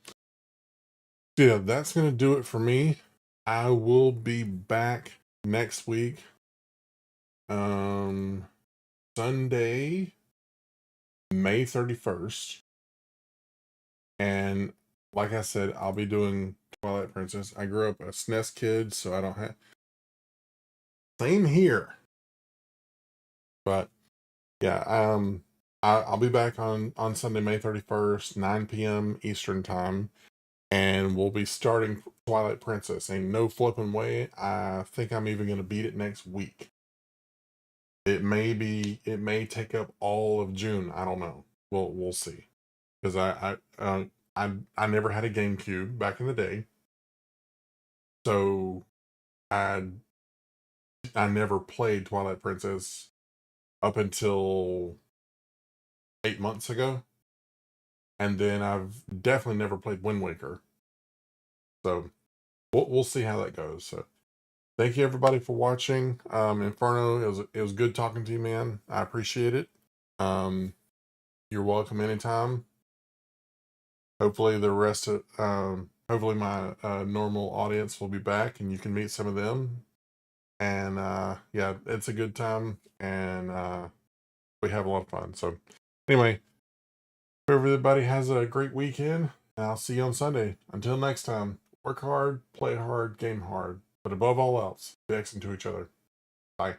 yeah, that's gonna do it for me. I will be back next week. Sunday, May 31st. And like I said, I'll be doing Twilight Princess. I grew up a SNES kid, so I don't have. Same here. But yeah, I'll be back on Sunday, May 31st, 9 p.m. Eastern time, and we'll be starting Twilight Princess. Ain't no flipping way. I think I'm even gonna beat it next week. It may take up all of June. I don't know. We'll see. Because I never had a GameCube back in the day, so I I never played Twilight Princess up until 8 months ago, and then I've definitely never played Wind Waker. So we'll see how that goes. So thank you everybody for watching. Inferno, it was good talking to you, man. I appreciate it. You're welcome anytime. Hopefully hopefully my normal audience will be back and you can meet some of them. And yeah, it's a good time, and we have a lot of fun. So anyway, hope everybody has a great weekend, and I'll see you on Sunday. Until next time, work hard, play hard, game hard, but above all else, be excellent to each other. Bye.